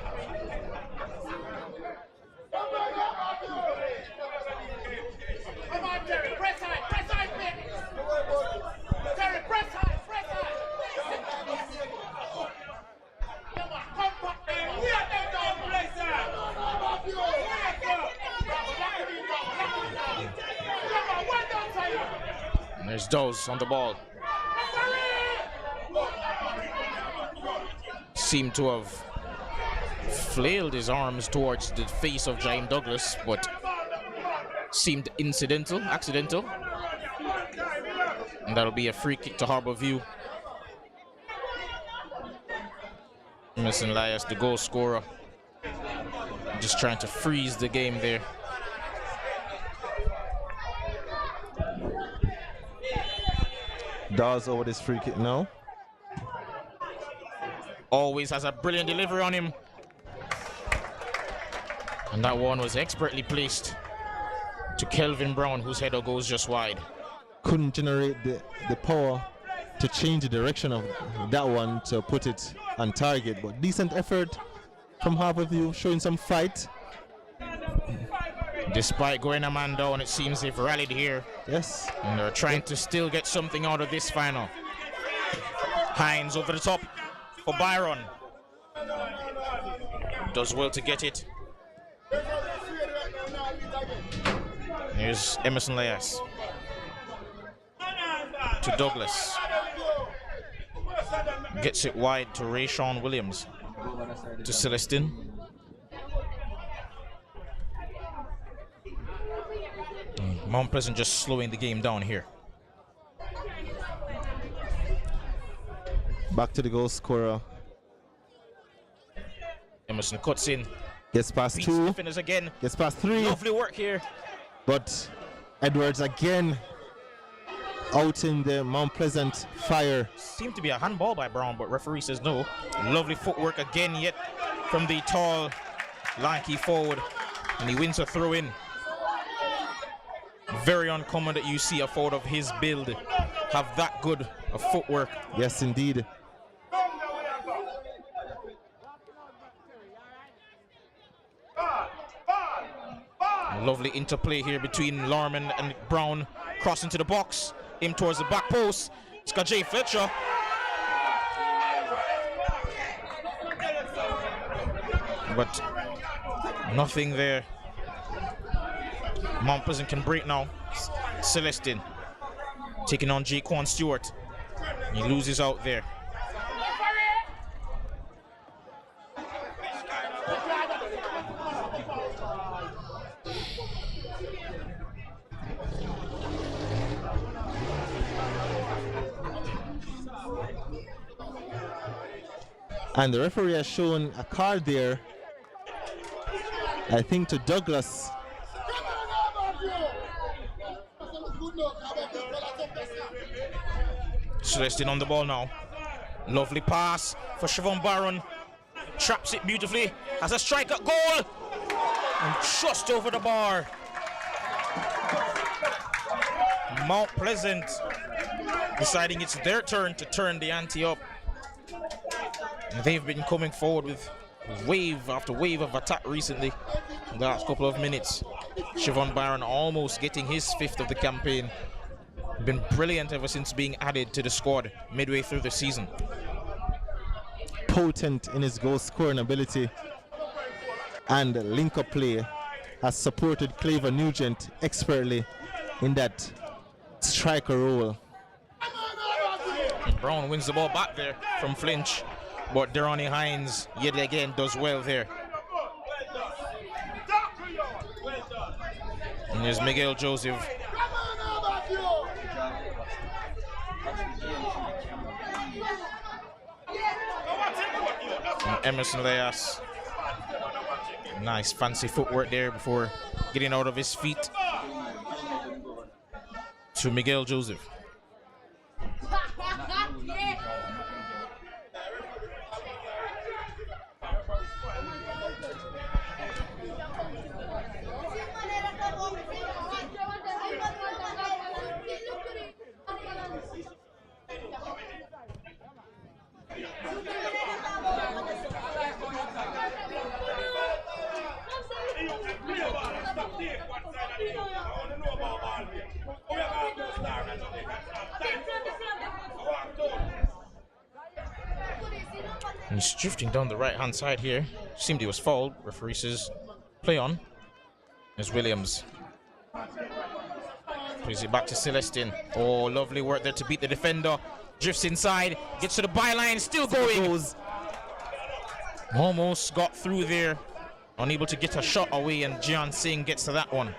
And there's Dawes on the ball. Seemed to have flailed his arms towards the face of Jaime Douglas, but seemed accidental. And that'll be a free kick to Harbour View. Emerson Elias, the goal scorer, just trying to freeze the game there. Dawes over this free kick now. Always has a brilliant delivery on him. And that one was expertly placed to Kelvin Brown, whose header goes just wide. Couldn't generate the power to change the direction of that one to put it on target, but decent effort from Harbour View, showing some fight. Despite going a man down, it seems they've rallied here. Yes. And they're trying to still get something out of this final. Hines over the top for Byron. Does well to get it. Here's Emerson Elias. To Douglas. Gets it wide to Rayshawn Williams. To Celestin. Mount Pleasant just slowing the game down here. Back to the goal scorer. Emerson cuts in. Gets past Beats two. defenders again. Gets past three. Lovely work here. But Edwards again out in the Mount Pleasant fire. Seemed to be a handball by Brown, but referee says no. Lovely footwork again yet from the tall, lanky forward. And he wins a throw in. Very uncommon that you see a forward of his build have that good of footwork. Yes, indeed. Lovely interplay here between Lorman and Brown. Crossing to the box. Aim towards the back post. It's got Jay Fletcher. But nothing there. Mount Pleasant can break now. Celestin taking on Jaquan Stewart. He loses out there. And the referee has shown a card there, I think, to Douglas. Celestin on the ball now. Lovely pass for Siobhan Barron. Traps it beautifully. Has a strike at goal. And just over the bar. Mount Pleasant deciding it's their turn to turn the ante up. And they've been coming forward with wave after wave of attack recently in the last couple of minutes. Siobhan Byron almost getting his 5th of the campaign. Been brilliant ever since being added to the squad midway through the season. Potent in his goal scoring ability and link-up play, has supported Claver Nugent expertly in that striker role. Brown wins the ball back there from Flinch, but Deronnie Hines yet again does well there. And there's Miguel Joseph. And Emerson Leas. Nice fancy footwork there before getting out of his feet to Miguel Joseph. He's drifting down the right-hand side here. Seemed he was fouled. Referee says play on. There's Williams. Plays it back to Celestin. Oh, lovely work there to beat the defender. Drifts inside, gets to the byline, still going. Almost got through there. Unable to get a shot away, and Jian Singh gets to that one.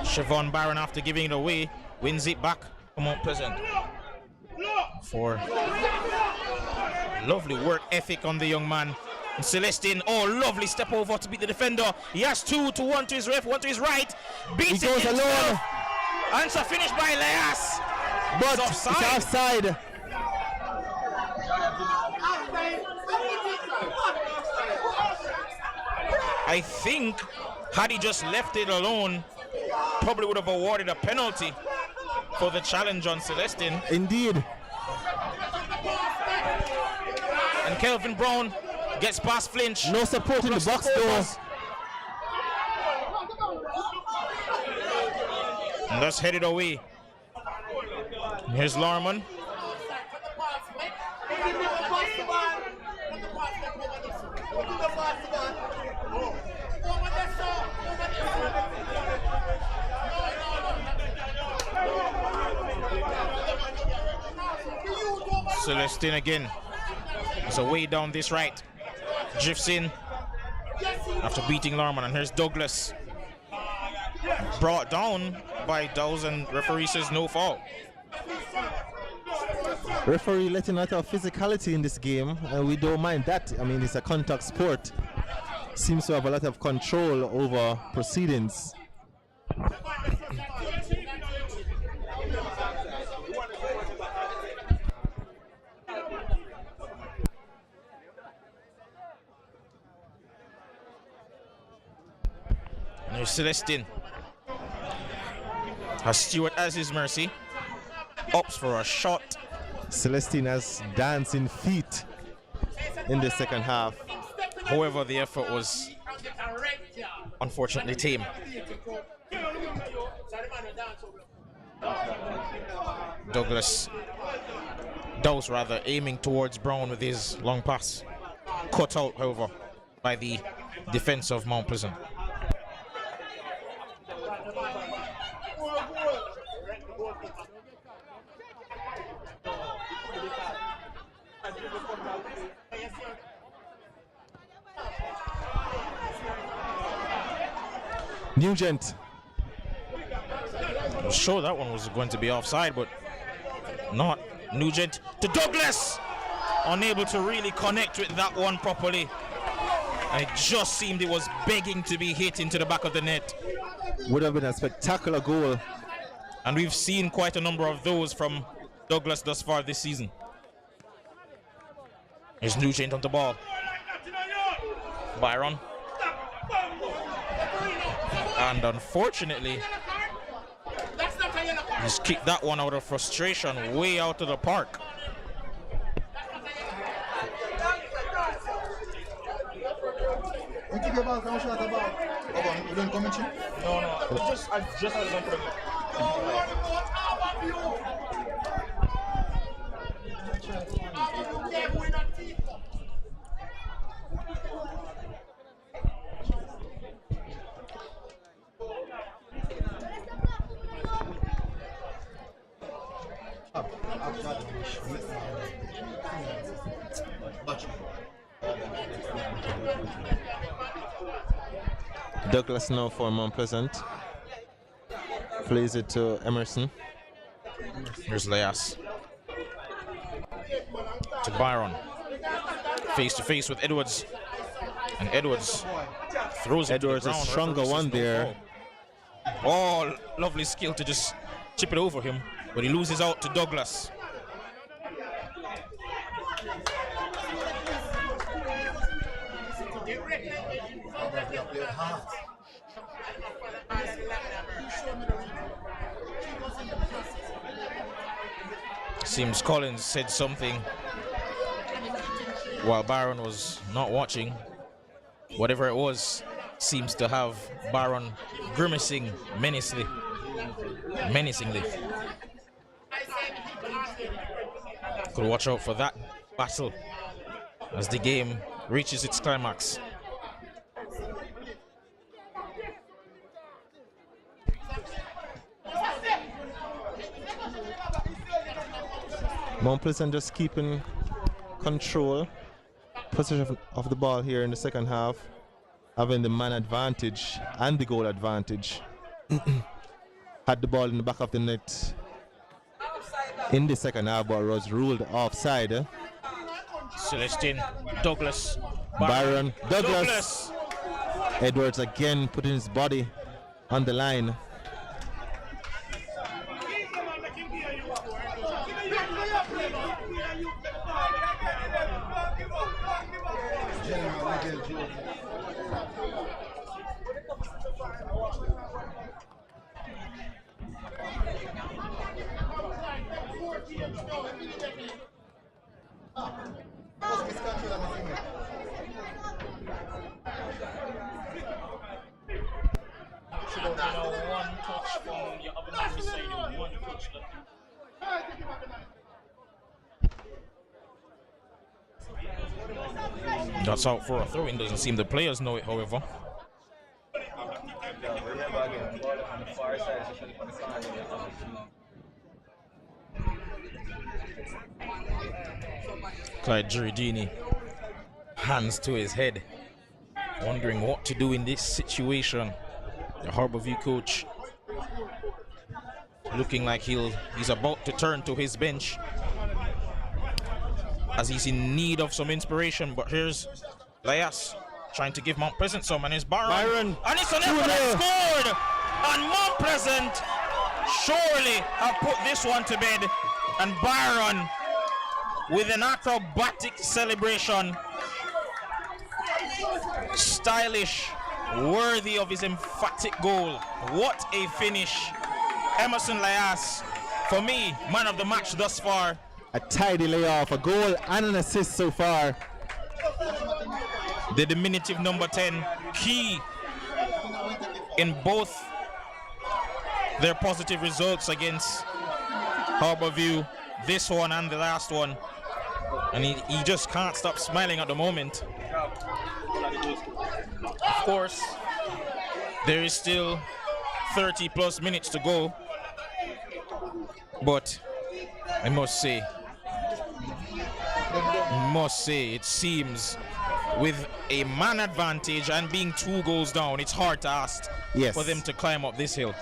Siobhan Byron, after giving it away, wins it back from Mount Pleasant. For lovely work ethic on the young man. And Celestin, oh, lovely step over to beat the defender. He has 2 to 1 to his left, 1 to his right. Beats he goes it alone. Answer finished by Leas. But it's it's offside. I think had he just left it alone, probably would have awarded a penalty for the challenge on Celestin. Indeed. And Kelvin Brown gets past Flinch. No support in the box though. And that's headed away. Here's Lorman. Celestin again. It's a way down this right. Drifts in after beating Lorman, and here's Douglas. Brought down by Dowes, and referee says no foul. Referee letting out our physicality in this game, and we don't mind that. I mean, it's a contact sport. Seems to have a lot of control over proceedings. And there's Celestin. Has Stewart as his mercy. Opts for a shot. Celestin has dancing feet in the second half. However, the effort was unfortunately tame. Dowes rather, aiming towards Brown with his long pass. Cut out, however, by the defense of Mount Pleasant. Nugent. I'm sure that one was going to be offside, but not. Nugent to Douglas. Unable to really connect with that one properly. And it just seemed it was begging to be hit into the back of the net. Would have been a spectacular goal. And we've seen quite a number of those from Douglas thus far this season. Here's Nugent on the ball. Byron. And unfortunately, he's kicked that one out of frustration, way out of the park. I just had it Douglas now for Mount Pleasant. Plays it to Emerson. Here's Leas. To Byron. Face to face with Edwards. And Edwards throws it. Edwards to the a ground. stronger one there. Oh, lovely skill to just chip it over him. But he loses out to Douglas. Seems Collins said something while Byron was not watching. Whatever it was seems to have Byron grimacing menacingly. Could watch out for that battle as the game reaches its climax. Mount Pleasant just keeping control, possession of the ball here in the second half, having the man advantage and the goal advantage. Had the ball in the back of the net in the second half, but was ruled offside. Celestine, Douglas, Byron, Douglas. Edwards again putting his body on the line. That's out for a throw-in. Doesn't seem the players know it, however. Clyde Giardini, hands to his head, wondering what to do in this situation. The Harbour View coach looking like he's about to turn to his bench as he's in need of some inspiration. But here's Leas trying to give Mount Pleasant some, and it's Byron. And it's an effort that scored, and Mount Pleasant surely have put this one to bed. And Byron with an acrobatic celebration, stylish, worthy of his emphatic goal. What a finish. Emerson Leas, for me, man of the match thus far. A tidy layoff, a goal and an assist so far. The diminutive number 10, key in both their positive results against Harbour View, this one and the last one. And he just can't stop smiling at the moment. Of course, there is still 30 plus minutes to go, but I must say, it seems with a man advantage and being 2 goals down, it's hard to ask for them to climb up this hill.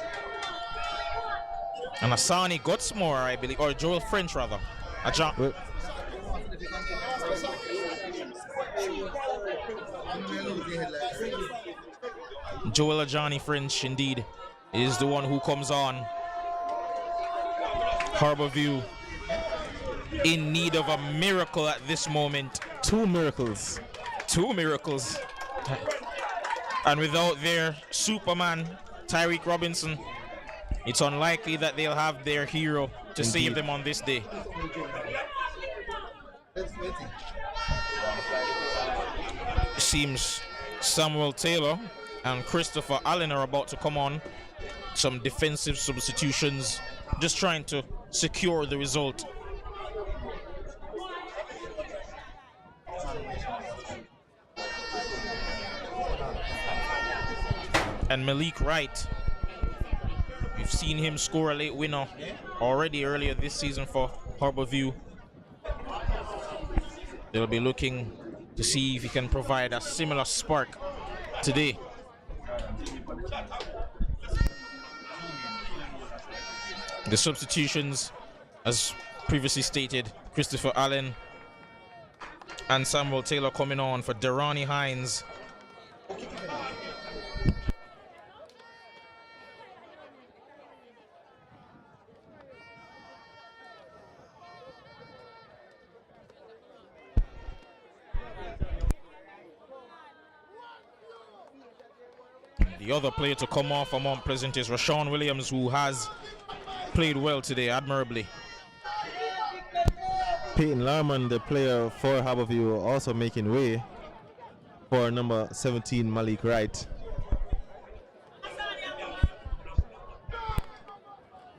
And Asani Gutsmore, I believe, or Joel French rather. Joel Ajani French, indeed, is the one who comes on. Harbour View in need of a miracle at this moment. 2 miracles. 2 miracles. And without their Superman, Tyreek Robinson, it's unlikely that they'll have their hero to save them on this day. It seems Samuel Taylor and Christopher Allen are about to come on. Some defensive substitutions, just trying to secure the result. And Malik Wright, we've seen him score a late winner already earlier this season for Harborview. They'll be looking to see if he can provide a similar spark today. The substitutions, as previously stated, Christopher Allen and Samuel Taylor coming on for Derani Hines. The other player to come off for Mount Pleasant is Rashawn Williams, who has played well today, admirably. Peyton Larman, the player for Harborview, also making way for number 17, Malik Wright.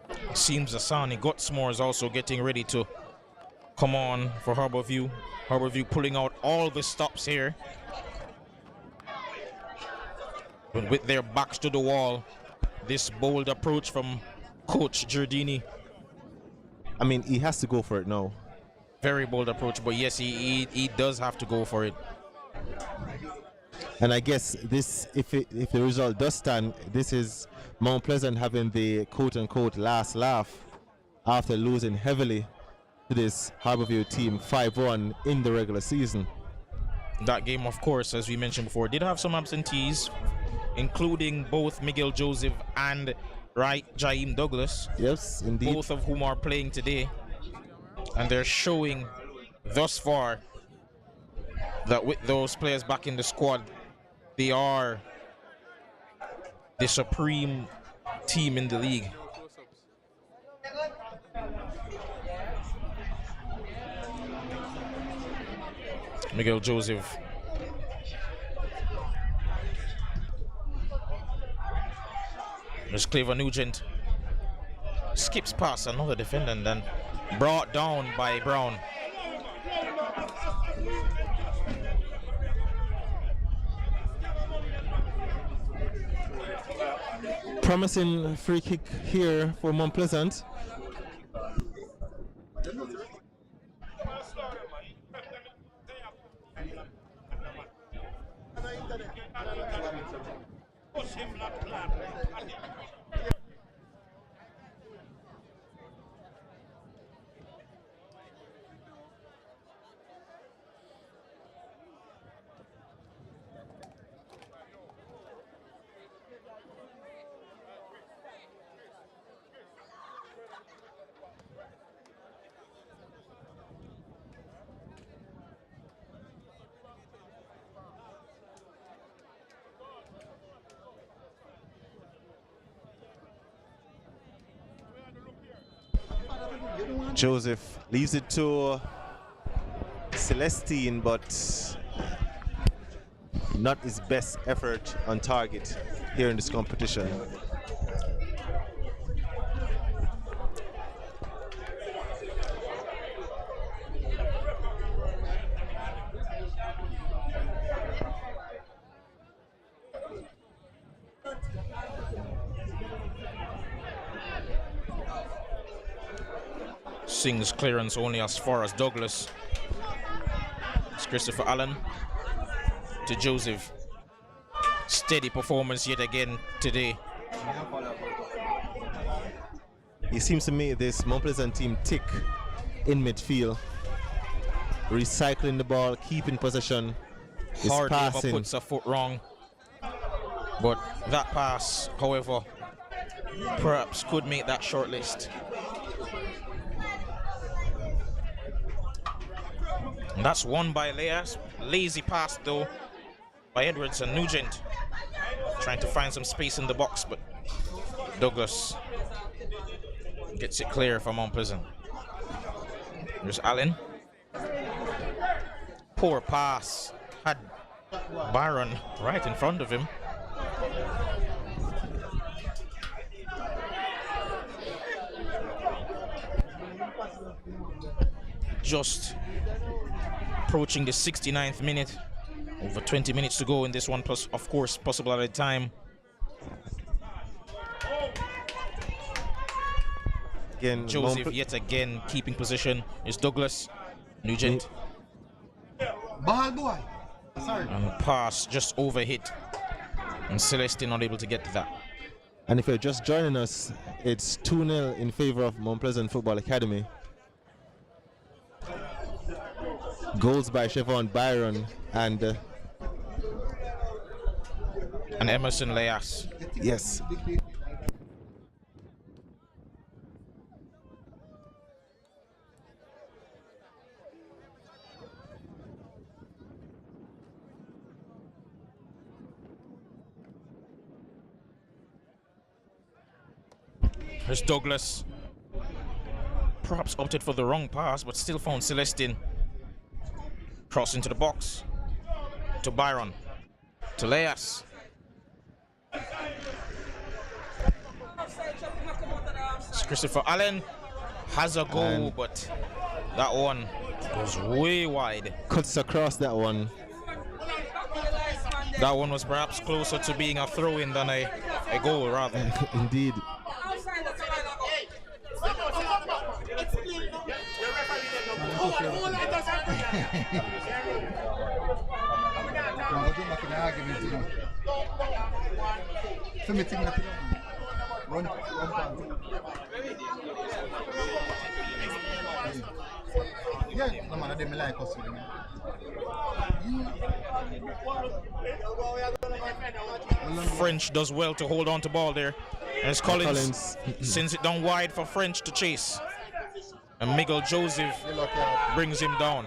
It seems Asani Gutsmore is also getting ready to come on for Harborview. Harborview pulling out all the stops here. But with their backs to the wall, this bold approach from Coach Giardini. I mean, he has to go for it now. Very bold approach, but yes, he does have to go for it. And I guess this, if the result does stand, this is Mount Pleasant having the quote-unquote last laugh after losing heavily to this Harborview team 5-1 in the regular season. That game, of course, as we mentioned before, did have some absentees, including both Miguel Joseph and Jaim Douglas. Yes, indeed. Both of whom are playing today. And they're showing thus far that with those players back in the squad, they are the supreme team in the league. Miguel Joseph. There's Clever Nugent. Skips past another defender and then brought down by Brown. Promising free kick here for Mount Pleasant. Joseph leaves it to Celestine, but not his best effort on target here in this competition. Sings clearance only as far as Douglas. It's Christopher Allen to Joseph. Steady performance yet again today. He seems to make this Mount Pleasant team tick in midfield. Recycling the ball, keeping possession. Hardly ever passing. puts a foot wrong. But that pass, however, perhaps could make that short list. And that's won by Leas. Lazy pass though by Edwards and Nugent. trying to find some space in the box, but Douglas gets it clear from Mount Pleasant. There's Allen. Poor pass. Had Byron right in front of him. Just approaching the 69th minute. Over 20 minutes to go in this one, plus, of course, possible at a time. Again, Joseph yet again keeping position. Is Douglas. Nugent. Ball boy. Sorry. And pass just overhit. And Celestine not able to get to that. And if you're just joining us, it's 2-0 in favor of Mount Pleasant Football Academy. Goals by Chevon Byron and Emerson Leas. yes. There's Douglas. Perhaps opted for the wrong pass, but still found Celestine. Cross into the box. To Byron. To Leas. It's Christopher Allen. Has a goal, And but that one goes way wide. cuts across that one. That one was perhaps closer to being a throw-in than a goal, rather. Indeed. French does well to hold on to ball there. And it's Collins sends it down wide for French to chase. And Miguel Joseph brings him down.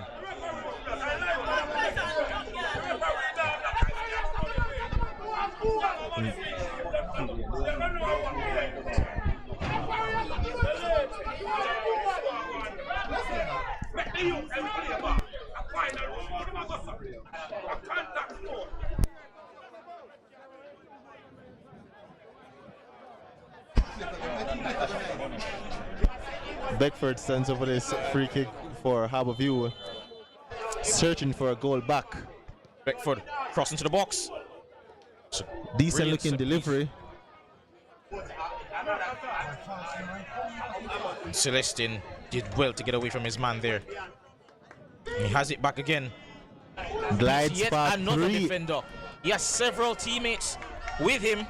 Beckford sends over this free kick for Harbour View, searching for a goal back. Beckford crossing to the box. Decent looking delivery. Celestine did well to get away from his man there. He has it back again. Glides Yet past another three. defender. He has several teammates with him.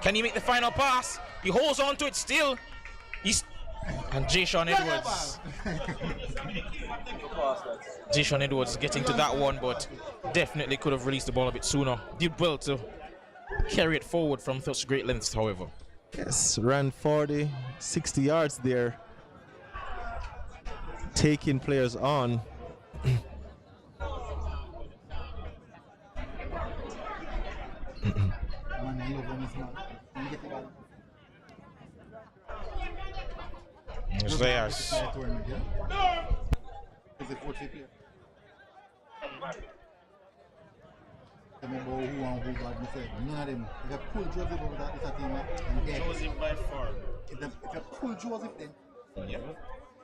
Can he make the final pass? He holds on to it still. And Jason Edwards. Jason Edwards getting to that one, but definitely could have released the ball a bit sooner. Did well to carry it forward from such great lengths, however. Yes, ran 40, 60 yards there, taking players on. It's theirs. Joseph by far. If you pull Joseph then. Yeah.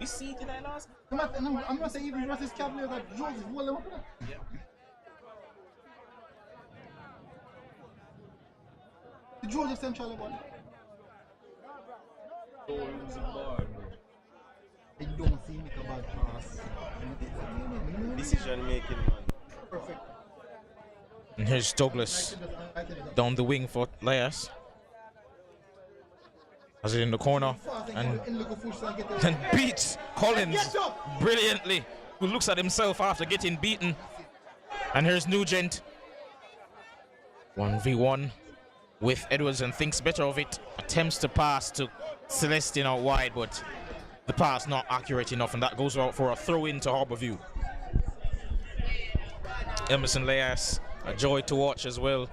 You see it in that last? I'm not saying even versus Cavaliers that Joseph hold them up there. Yeah. The Joseph central about I don't see make a bad pass. Decision making, man. Perfect. And here's Douglas down the wing for Leas. Has it in the corner and beats Collins brilliantly, who looks at himself after getting beaten. And here's Nugent. 1v1 with Edwards and thinks better of it. Attempts to pass to Celestine out wide, but the pass not accurate enough, and that goes out for a throw-in to Harbour View. Emerson Leas, a joy to watch as well.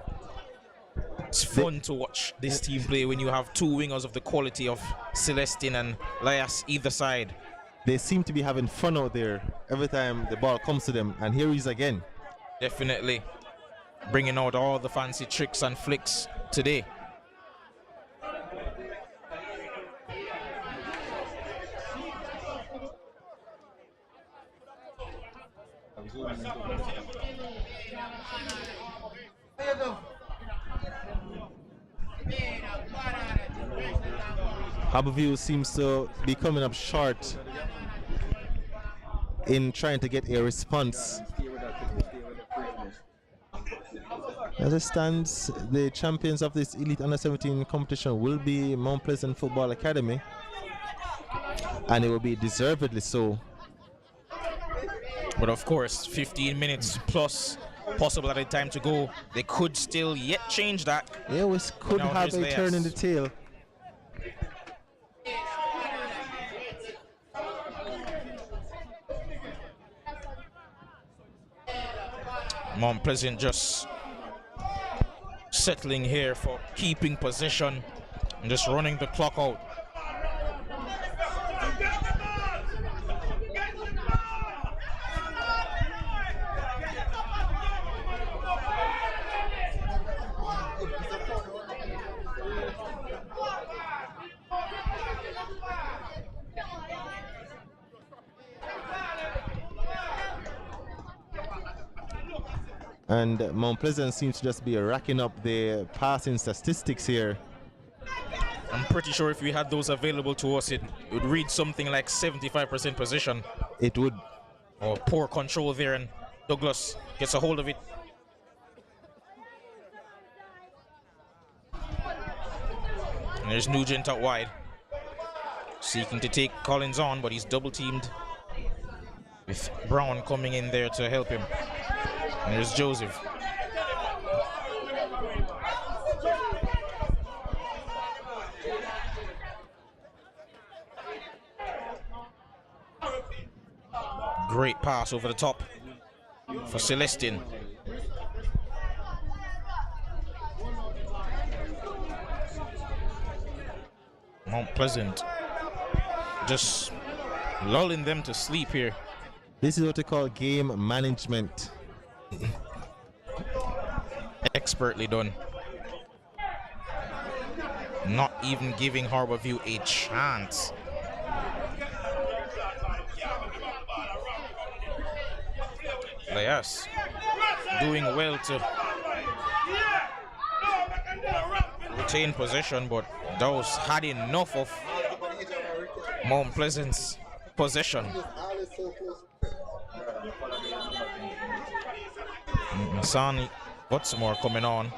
It's fun to watch this team play when you have two wingers of the quality of Celestin and Lias either side. They seem to be having fun out there every time the ball comes to them, and here he is again. Definitely bringing out all the fancy tricks and flicks today. Harbourview seems to be coming up short in trying to get a response. As it stands, the champions of this Elite Under-17 competition will be Mount Pleasant Football Academy, and it will be deservedly so. But of course, 15 minutes plus possible at a time to go. They could still yet change that. Yeah, we could have a turn in the tail. Mount Pleasant just settling here for keeping possession and just running the clock out. And Mount Pleasant seems to just be racking up the passing statistics here. I'm pretty sure if we had those available to us, it would read something like 75% possession. It would. Or poor control there, and Douglas gets a hold of it. And there's Nugent out wide, seeking to take Collins on, but he's double teamed with Brown coming in there to help him. And there's Joseph. Great pass over the top for Celestin. Mount Pleasant just lulling them to sleep here. This is what they call game management. Expertly done. Not even giving Harbourview a chance. Yes, doing well to retain possession, but those had enough of Mount Pleasant's possession. Sani What's-more coming on.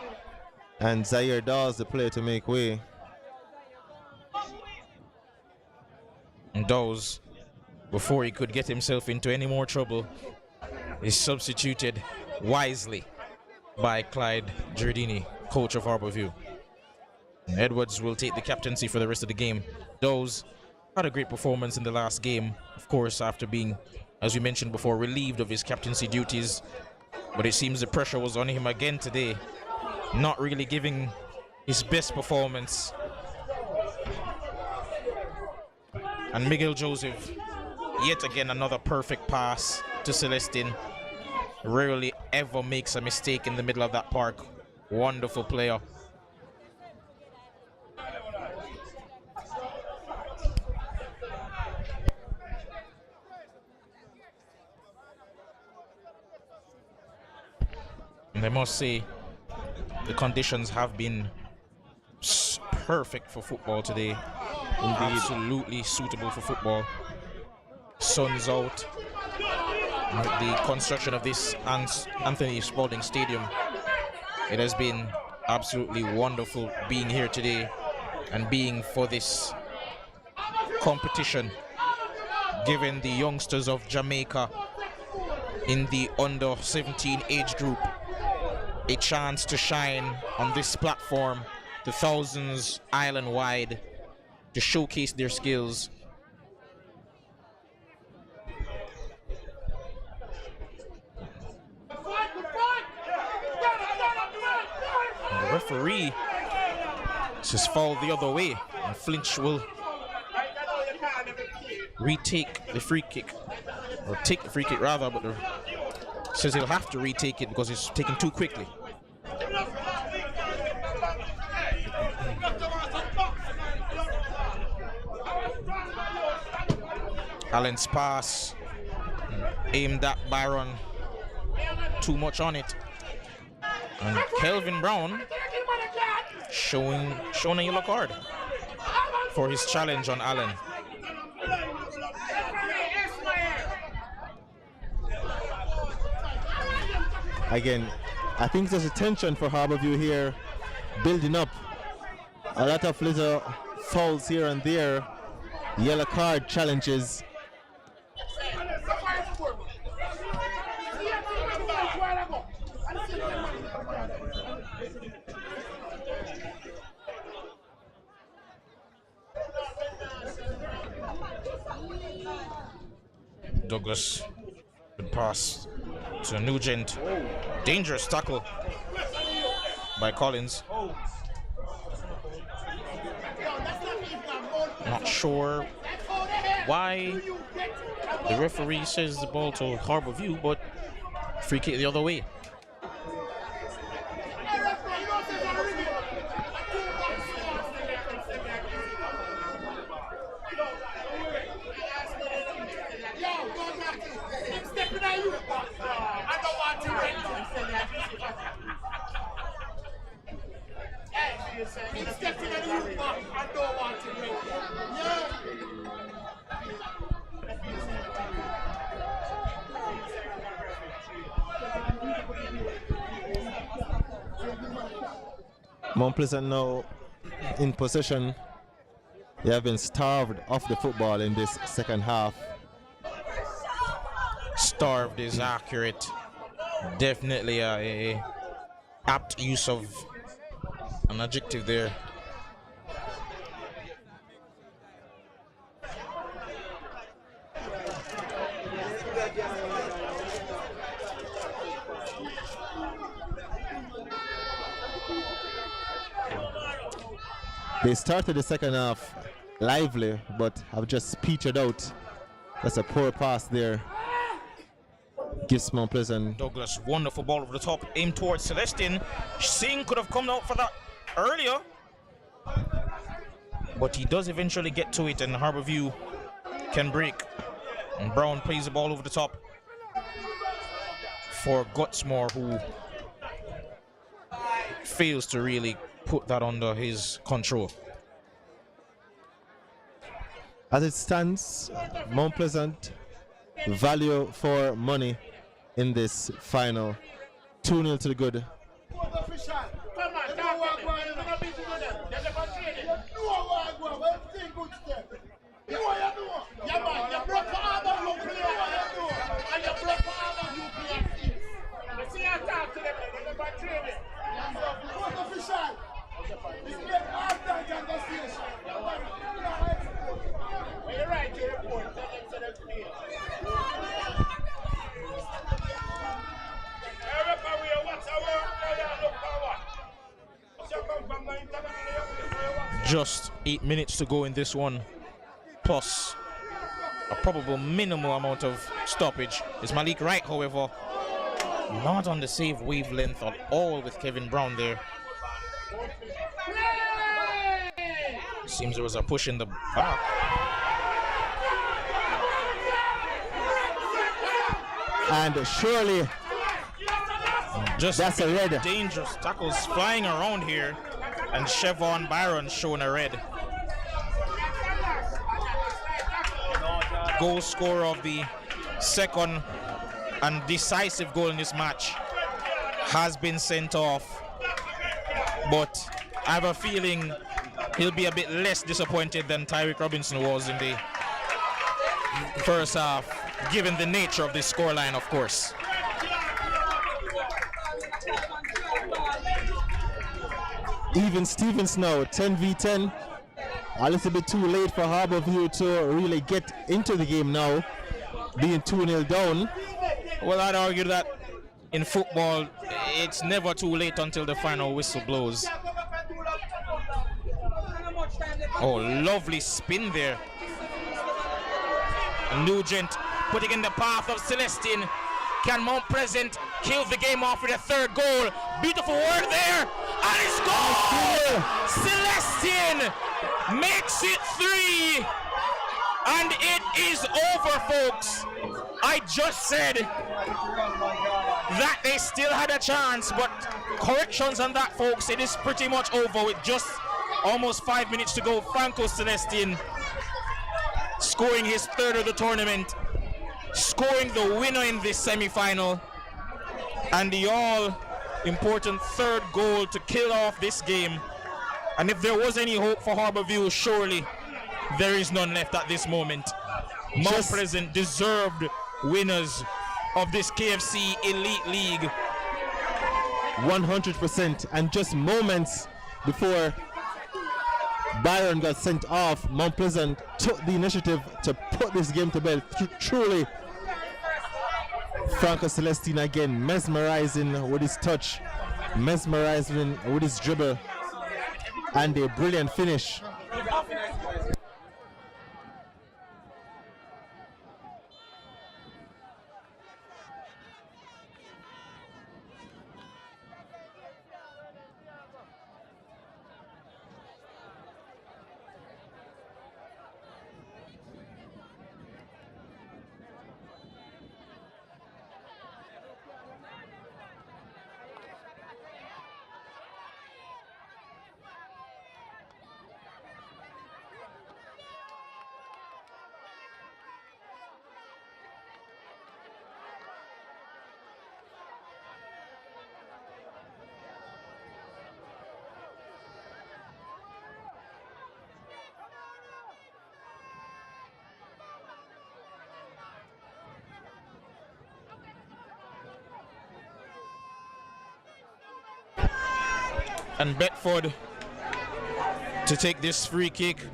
And Zaire Dawes, the player to make way. And Dawes, before he could get himself into any more trouble, is substituted wisely by Clyde Giardini, coach of Harbourview. Edwards will take the captaincy for the rest of the game. Dawes had a great performance in the last game, of course, after being, as we mentioned before, relieved of his captaincy duties. But it seems the pressure was on him again today, not really giving his best performance. And Miguel Joseph, yet again another perfect pass to Celestin. Rarely ever makes a mistake in the middle of that park. Wonderful player. And I must say, the conditions have been perfect for football today. Indeed. Absolutely suitable for football. Sun's out. With the construction of this Anthony Spalding Stadium, it has been absolutely wonderful being here today and being for this competition, giving the youngsters of Jamaica in the under-17 age group a chance to shine on this platform to thousands island-wide to showcase their skills. The referee says foul the other way, and Flinch will retake the free kick, or take the free kick rather, but says he'll have to retake it because it's taken too quickly. Allen's pass aimed at Byron, too much on it, and Kelvin Brown showing a yellow card for his challenge on Allen. Again, I think there's a tension for Harbourview here building up. A lot of little fouls here and there, yellow card challenges. Douglas, good pass to Nugent. Dangerous tackle by Collins. Not sure why the referee says the ball to Harbourview, but free kick the other way. Mount Pleasant now in possession. They have been starved of the football in this second half. Starved is accurate. Definitely a apt use of an adjective there. They started the second half lively, but have just petered out. That's a poor pass there. Gives Mount Pleasant. Douglas, wonderful ball over the top, aimed towards Celestin. Singh could have come out for that earlier, but he does eventually get to it, and Harbourview can break. And Brown plays the ball over the top for Gutsmore, who fails to really put that under his control. As it stands, Mount Pleasant value for money in this final. 2-0 to the good. Just 8 minutes to go in this one, plus a probable minimal amount of stoppage. Is Malik Wright, however, not on the save wavelength at all with Kevin Brown there. Seems there was a push in the back. And surely Just that's a red. Dangerous tackles flying around here, and Chevon Byron showing a red. Goal scorer of the second and decisive goal in this match has been sent off, but I have a feeling he'll be a bit less disappointed than Tyreek Robinson was in the first half, given the nature of this scoreline, of course. Even Stevens now, 10v10. A little bit too late for Harbourview to really get into the game now, being 2-0 down. Well, I'd argue that in football, it's never too late until the final whistle blows. Oh, lovely spin there. Nugent putting in the path of Celestine. Can Mount Pleasant kill the game off with a third goal? Beautiful work there, and it's goal! Celestine makes it 3, and it is over, folks. I just said that they still had a chance, but corrections on that, folks. It is pretty much over with just almost 5 minutes to go. Franco Celestine scoring his third of the tournament, scoring the winner in this semi-final, and the all-important third goal to kill off this game. And if there was any hope for Harbourview, surely there is none left at this moment. Mount Pleasant deserved winners of this KFC Elite League. 100%, and just moments before Byron got sent off, Mount Pleasant took the initiative to put this game to bed. Truly, Franco Celestine again, mesmerizing with his touch, mesmerizing with his dribble, and a brilliant finish. And Bedford to take this free kick.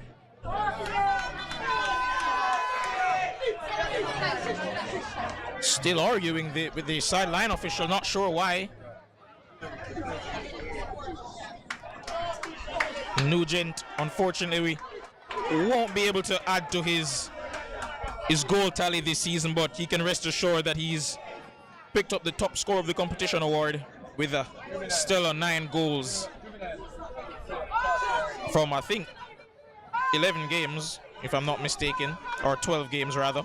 Still arguing with the sideline official, not sure why. Nugent, unfortunately, won't be able to add to his goal tally this season, but he can rest assured that he's picked up the top score of the competition award with a stellar 9 goals from, I think, 11 games, if I'm not mistaken, or 12 games rather.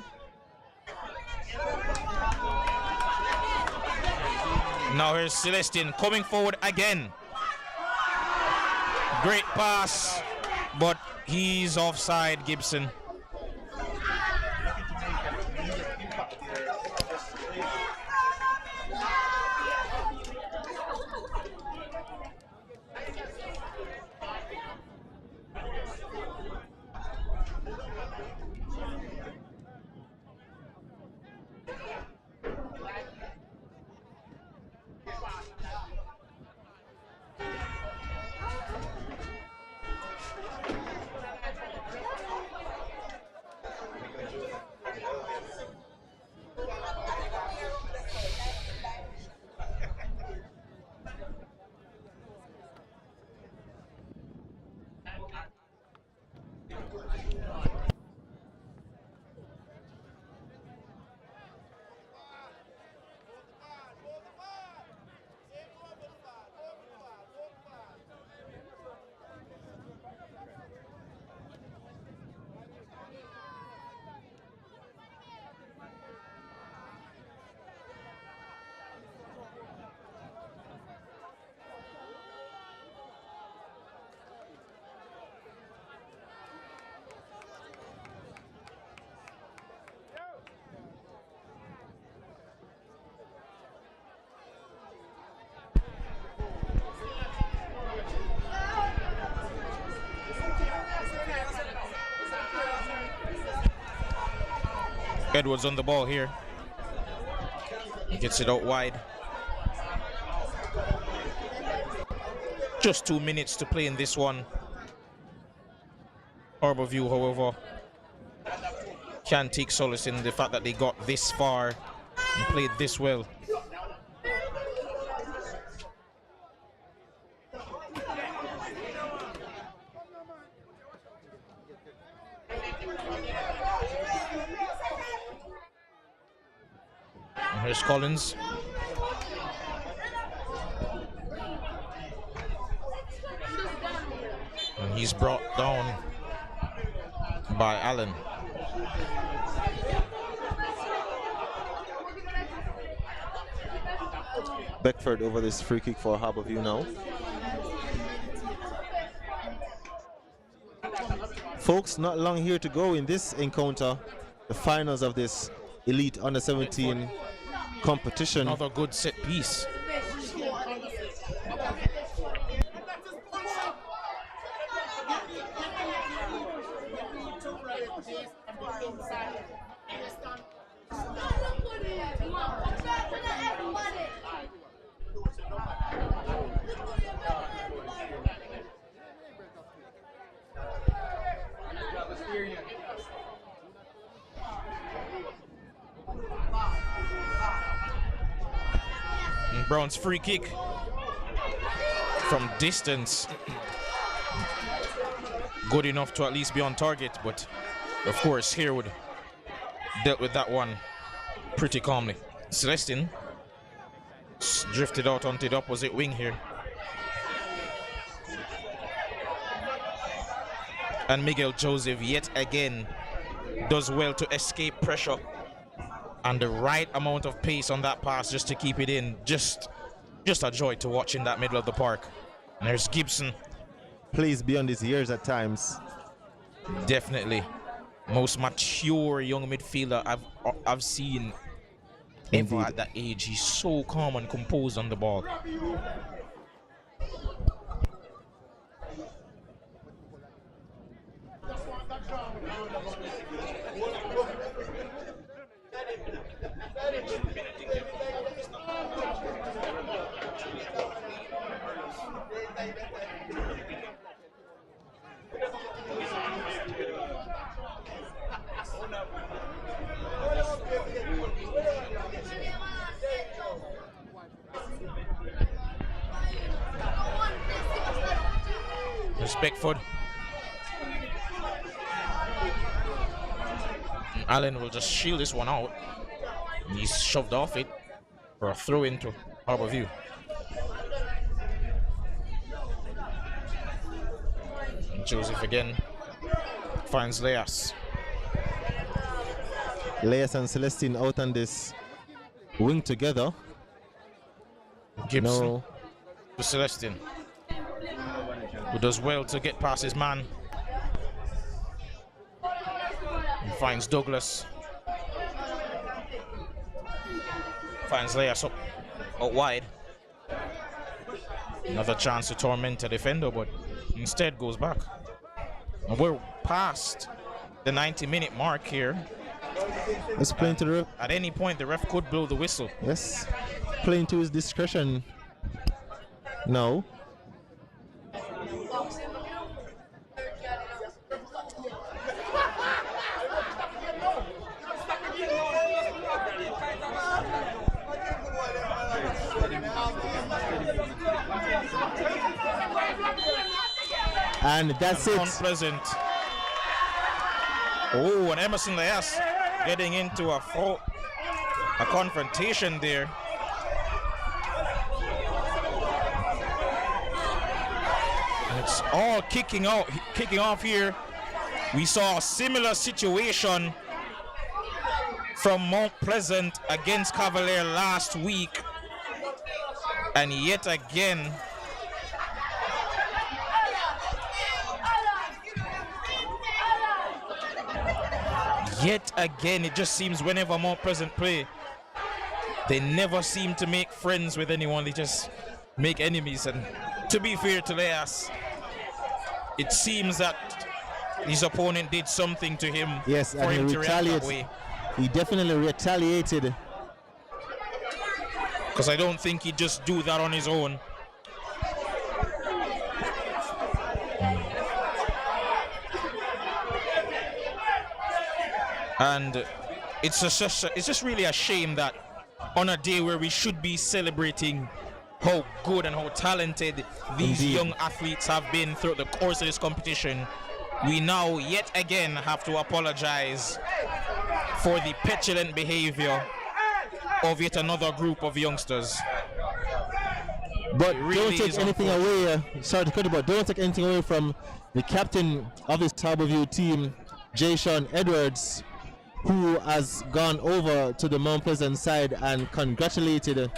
Now here's Celestine coming forward again. Great pass, but he's offside, Gibson. Edwards on the ball here. Gets it out wide. Just 2 minutes to play in this one. Harbourview, however, can take solace in the fact that they got this far and played this well. And here's Collins. And he's brought down by Allen. Beckford over this free kick for Harbourview now. Folks, not long here to go in this encounter, the finals of this elite under 17 competition. Another good set piece. And Brown's free kick from distance. Good enough to at least be on target, but of course Harewood dealt with that one pretty calmly. Celestin drifted out onto the opposite wing here. And Miguel Joseph yet again does well to escape pressure and the right amount of pace on that pass just to keep it in. Just a joy to watch in that middle of the park. And there's Gibson. Plays beyond his years at times. Definitely. Most mature young midfielder I've seen ever at that age. He's so calm and composed on the ball. Beckford. And Allen will just shield this one out. And he's shoved off it for a throw into Harbourview. And Joseph again finds Leas. Leas and Celestine out on this wing together. Gibson No. to Celestine, who does well to get past his man. And finds Douglas. Finds Leas up wide. Another chance to torment a defender, but instead goes back. And we're past the 90-minute mark here. It's playing to the ref. At any point, the ref could blow the whistle. Yes, playing to his discretion. No. And that's it. Unpleasant. Oh, and Emerson Leas getting into a confrontation there. And it's all kicking off here. We saw a similar situation from Mount Pleasant against Cavalier last week. And yet again, it just seems whenever Mount Pleasant play, they never seem to make friends with anyone. They just make enemies. And to be fair to Leas, it seems that his opponent did something to him. Yes, for and him he to react that retaliated. way. He definitely retaliated. Because I don't think he'd just do that on his own. And it's just really a shame that on a day where we should be celebrating how good and how talented these Indeed. young athletes have been throughout the course of this competition, we now yet again have to apologize for the petulant behavior of yet another group of youngsters. But really don't take is anything away. Sorry to cut you, but don't take anything away from the captain of this Harbour View team, Jason Edwards, who has gone over to the Mount Pleasant side and congratulated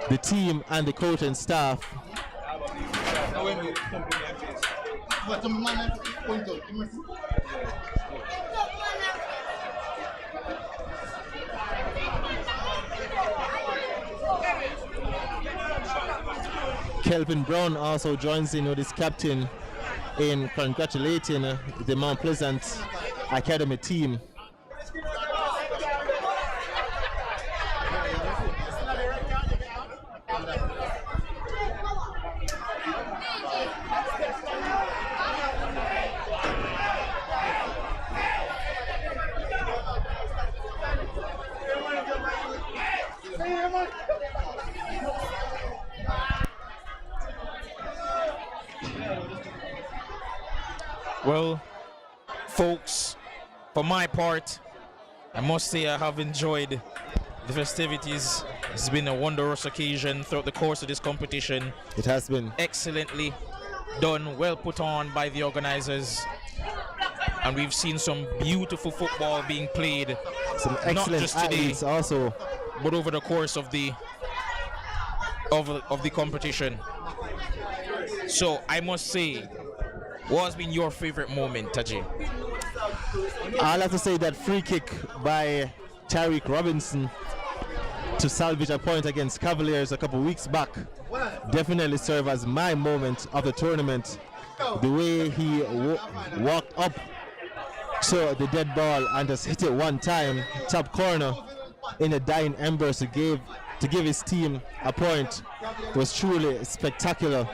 the team and the coach and staff. Kelvin Brown also joins in with his captain in congratulating the Mount Pleasant Academy team. Well, folks, for my part, I must say I have enjoyed the festivities. It's been a wondrous occasion throughout the course of this competition. It has been Excellently done, well put on by the organizers. And we've seen some beautiful football being played, some not excellent just today, athletes also. but over the course of the competition. So I must say, what has been your favorite moment, Taji? I'll have to say that free kick by Tariq Robinson to salvage a point against Cavaliers a couple weeks back definitely served as my moment of the tournament. The way he walked up to the dead ball and just hit it one time, top corner in the dying embers to give his team a point was truly spectacular.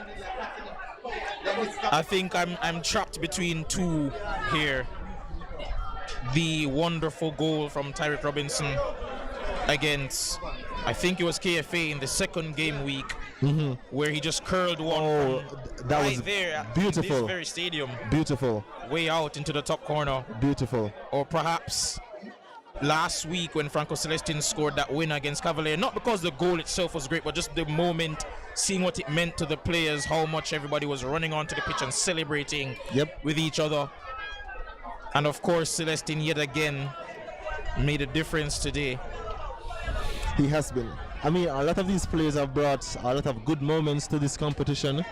I think I'm trapped between two here. The wonderful goal from Tariq Robinson against, I think it was KFA in the second game week, where he just curled one from that right was there beautiful. at this very stadium, Beautiful, way out into the top corner. beautiful. Or perhaps last week when Franco Celestin scored that win against Cavalier, not because the goal itself was great, but just the moment, seeing what it meant to the players, how much everybody was running onto the pitch and celebrating with each other. And of course, Celestin yet again made a difference today. He has been. I mean, a lot of these players have brought a lot of good moments to this competition.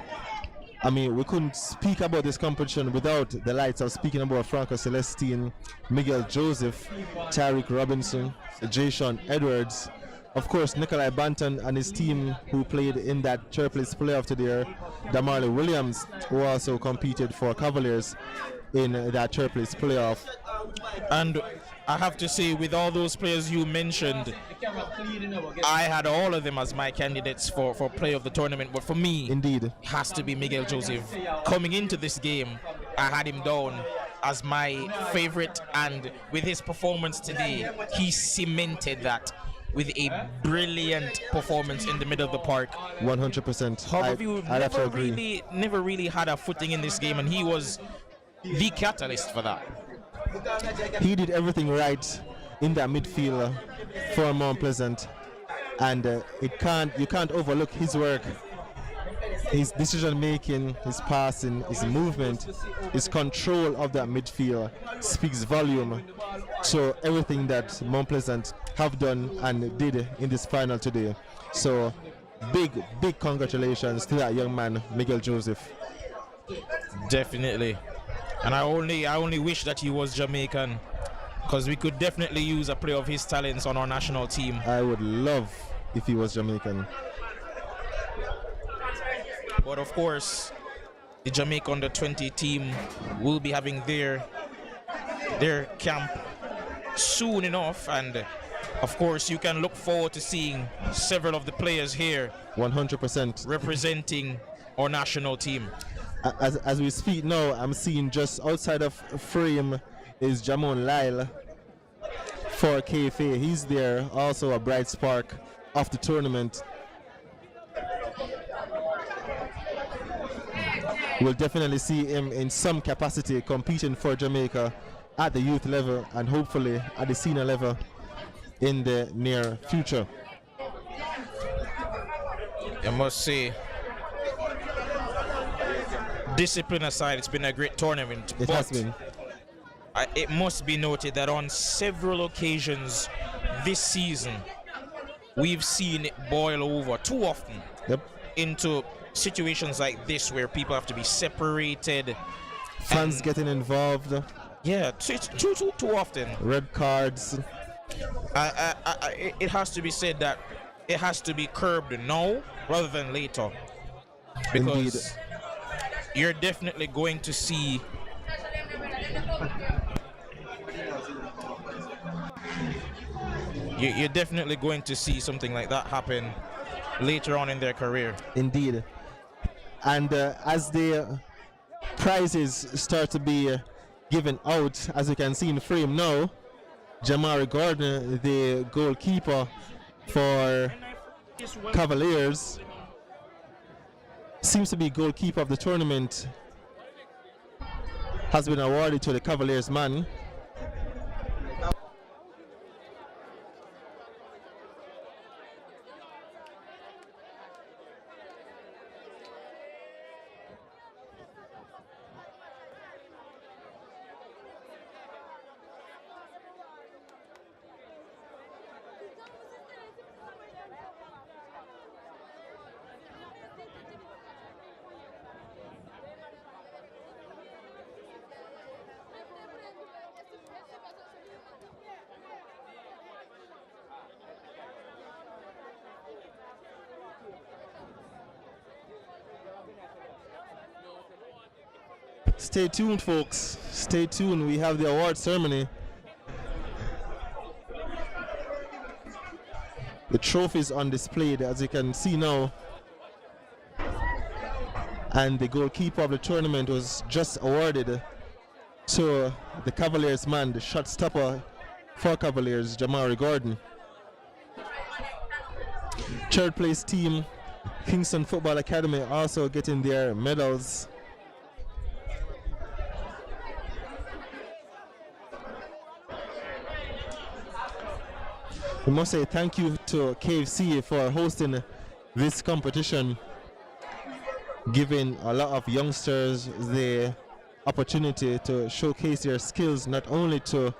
I mean, we couldn't speak about this competition without the likes of speaking about Franco Celestine, Miguel Joseph, Tariq Robinson, Jason Edwards, of course, Nikolai Banton and his team who played in that Triple-A's playoff today, Damarley Williams, who also competed for Cavaliers in that Triple-A's playoff. And I have to say, with all those players you mentioned, I had all of them as my candidates for player of the tournament. But for me, indeed, it has to be Miguel Joseph. Coming into this game, I had him down as my favorite, and with his performance today, he cemented that with a brilliant performance in the middle of the park. 100%. Harbourview never really had a footing in this game, and he was the catalyst for that. He did everything right in that midfield for Mount Pleasant, and you can't overlook his work, his decision making, his passing, his movement, his control of that midfield speaks volume to everything that Mount Pleasant have done and did in this final today. So big congratulations to that young man, Miguel Joseph. Definitely. And I only wish that he was Jamaican, because we could definitely use a player of his talents on our national team. I would love if he was Jamaican. But of course, the Jamaica under-20 team will be having their camp soon enough, and of course you can look forward to seeing several of the players here 100% representing our national team. As we speak now, I'm seeing just outside of frame is Jamon Lyle for KFA. He's there, also a bright spark of the tournament. we'll definitely see him in some capacity competing for Jamaica at the youth level and hopefully at the senior level in the near future. I must say, discipline aside, it's been a great tournament. It but has been. It must be noted that on several occasions this season, we've seen it boil over too often Yep. into situations like this where people have to be separated. Fans and- getting involved, Yeah, it's too often. red cards. It has to be said that it has to be curbed now rather than later, because Indeed. you're definitely going to see you're definitely going to see something like that happen later on in their career. Indeed. And as the prizes start to be given out, as you can see in frame now, Jamari Gordon, the goalkeeper for Cavaliers, seems to be goalkeeper of the tournament, has been awarded to the Cavaliers man. Stay tuned, folks. Stay tuned. We have the award ceremony. The trophies on display, as you can see now. And the goalkeeper of the tournament was just awarded to the Cavaliers man, the shot stopper for Cavaliers, Jamari Gordon. Third place team, Kingston Football Academy, also getting their medals. We must say thank you to KFC for hosting this competition, giving a lot of youngsters the opportunity to showcase their skills not only to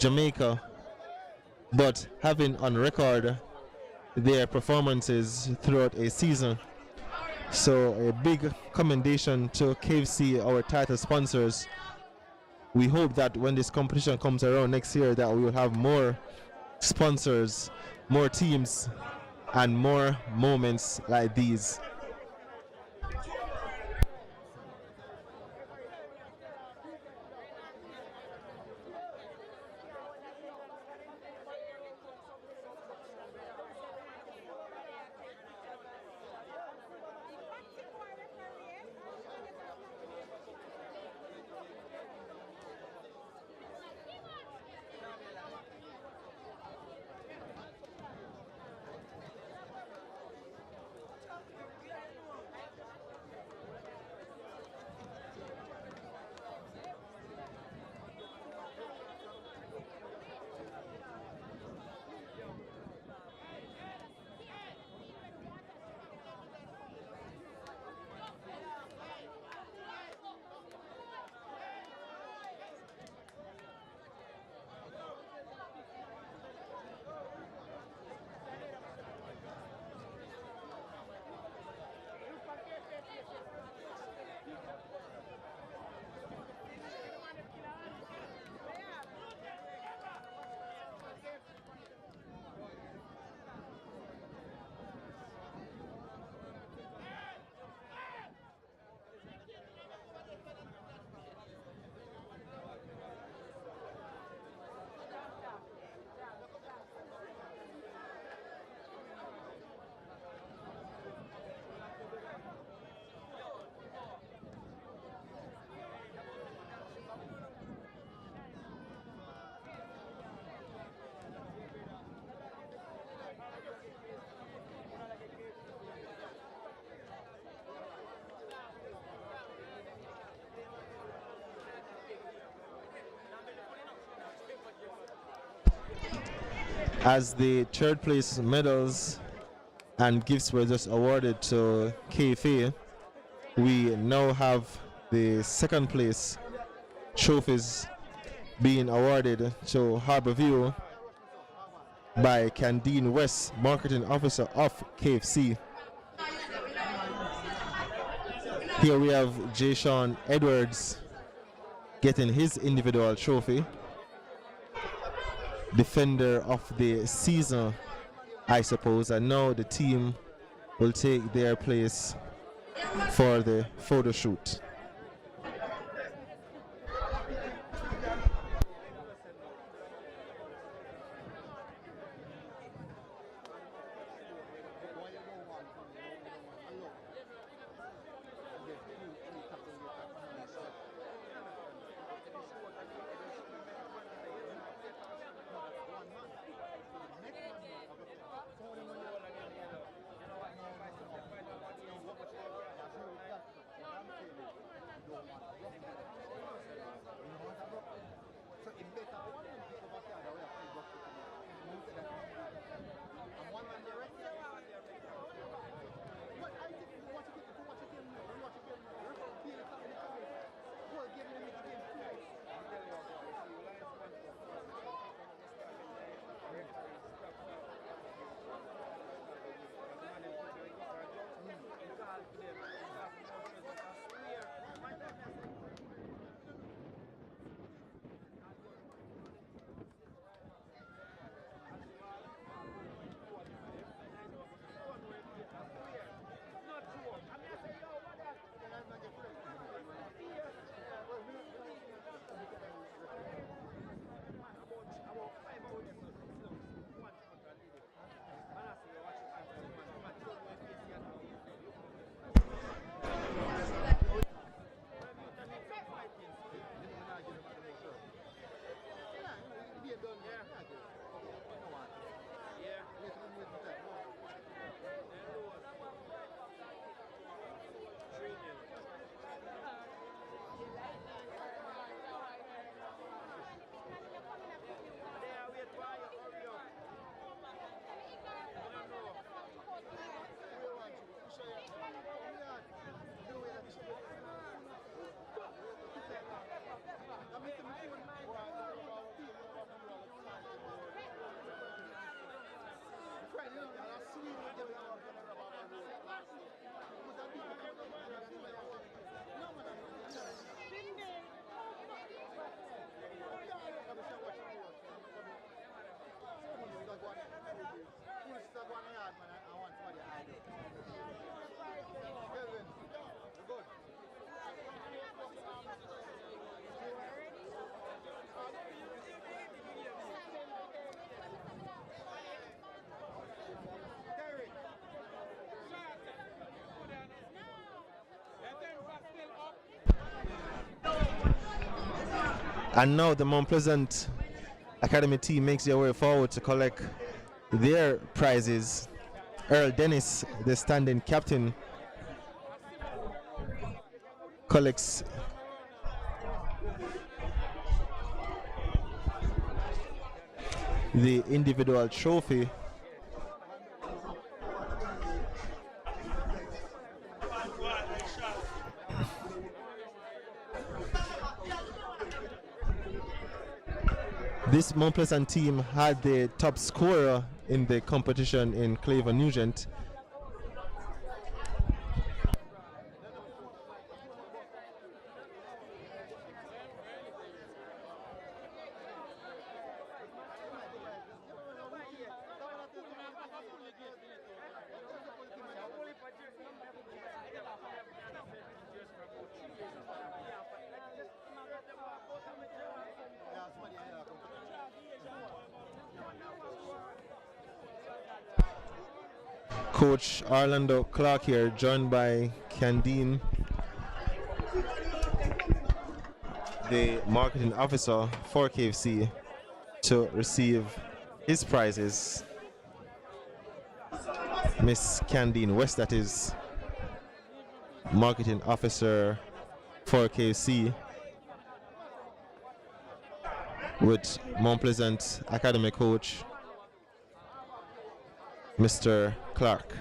Jamaica, but having on record their performances throughout a season. So a big commendation to KFC, our title sponsors. We hope that when this competition comes around next year that we will have more sponsors, more teams, and more moments like these. As the third place medals and gifts were just awarded to KFA, we now have the second place trophies being awarded to Harbour View by Candine West, Marketing Officer of KFC. Here we have Jayshawn Edwards getting his individual trophy. Defender of the season, I suppose, and now the team will take their place for the photo shoot. And now the Mount Pleasant Academy team makes their way forward to collect their prizes. Earl Dennis, the standing captain, collects the individual trophy. This Mount Pleasant team had the top scorer in the competition in Claver Nugent. Coach Orlando Clark here, joined by Candine, the marketing officer for KFC, to receive his prizes. Miss Candine West, that is, marketing officer for KFC, with Mount Pleasant Academy coach Mr. Clark.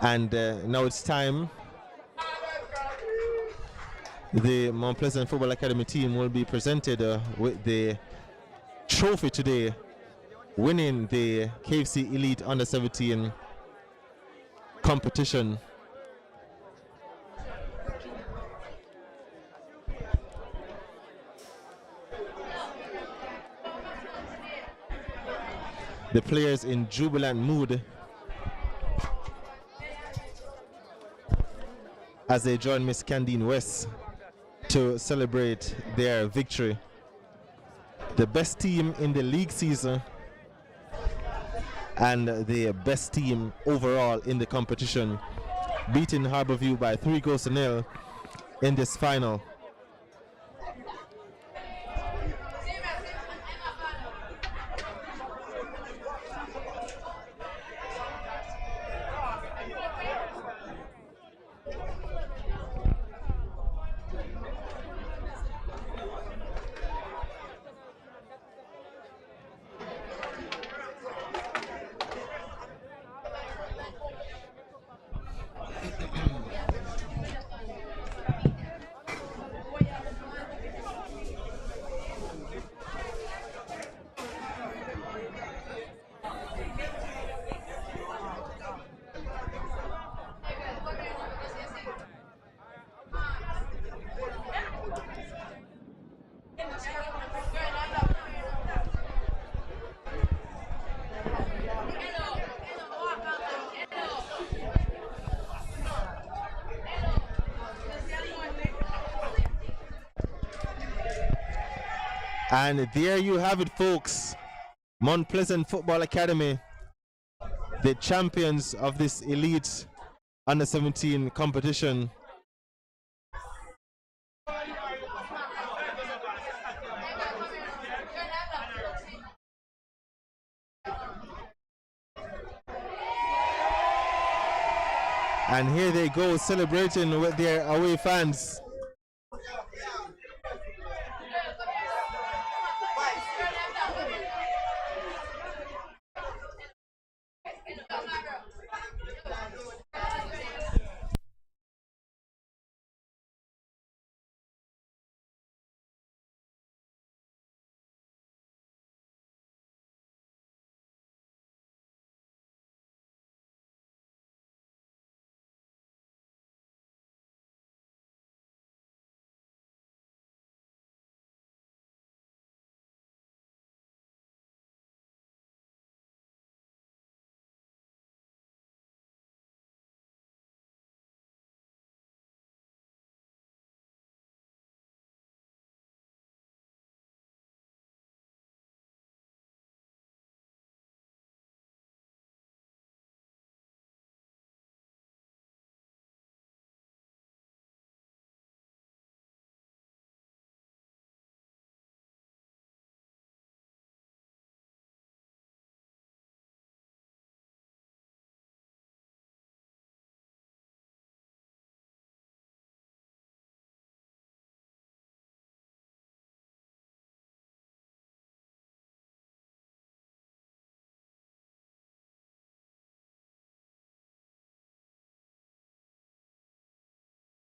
And now it's time. The Mount Pleasant Football Academy team will be presented with the trophy today, winning the KFC Elite Under 17 competition. The players in jubilant mood as they join Miss Candine West to celebrate their victory. The best team in the league season and the best team overall in the competition, beating Harbourview by 3-0 in this final. And there you have it, folks. Mount Pleasant Football Academy, the champions of this elite under 17 competition. And here they go, celebrating with their away fans.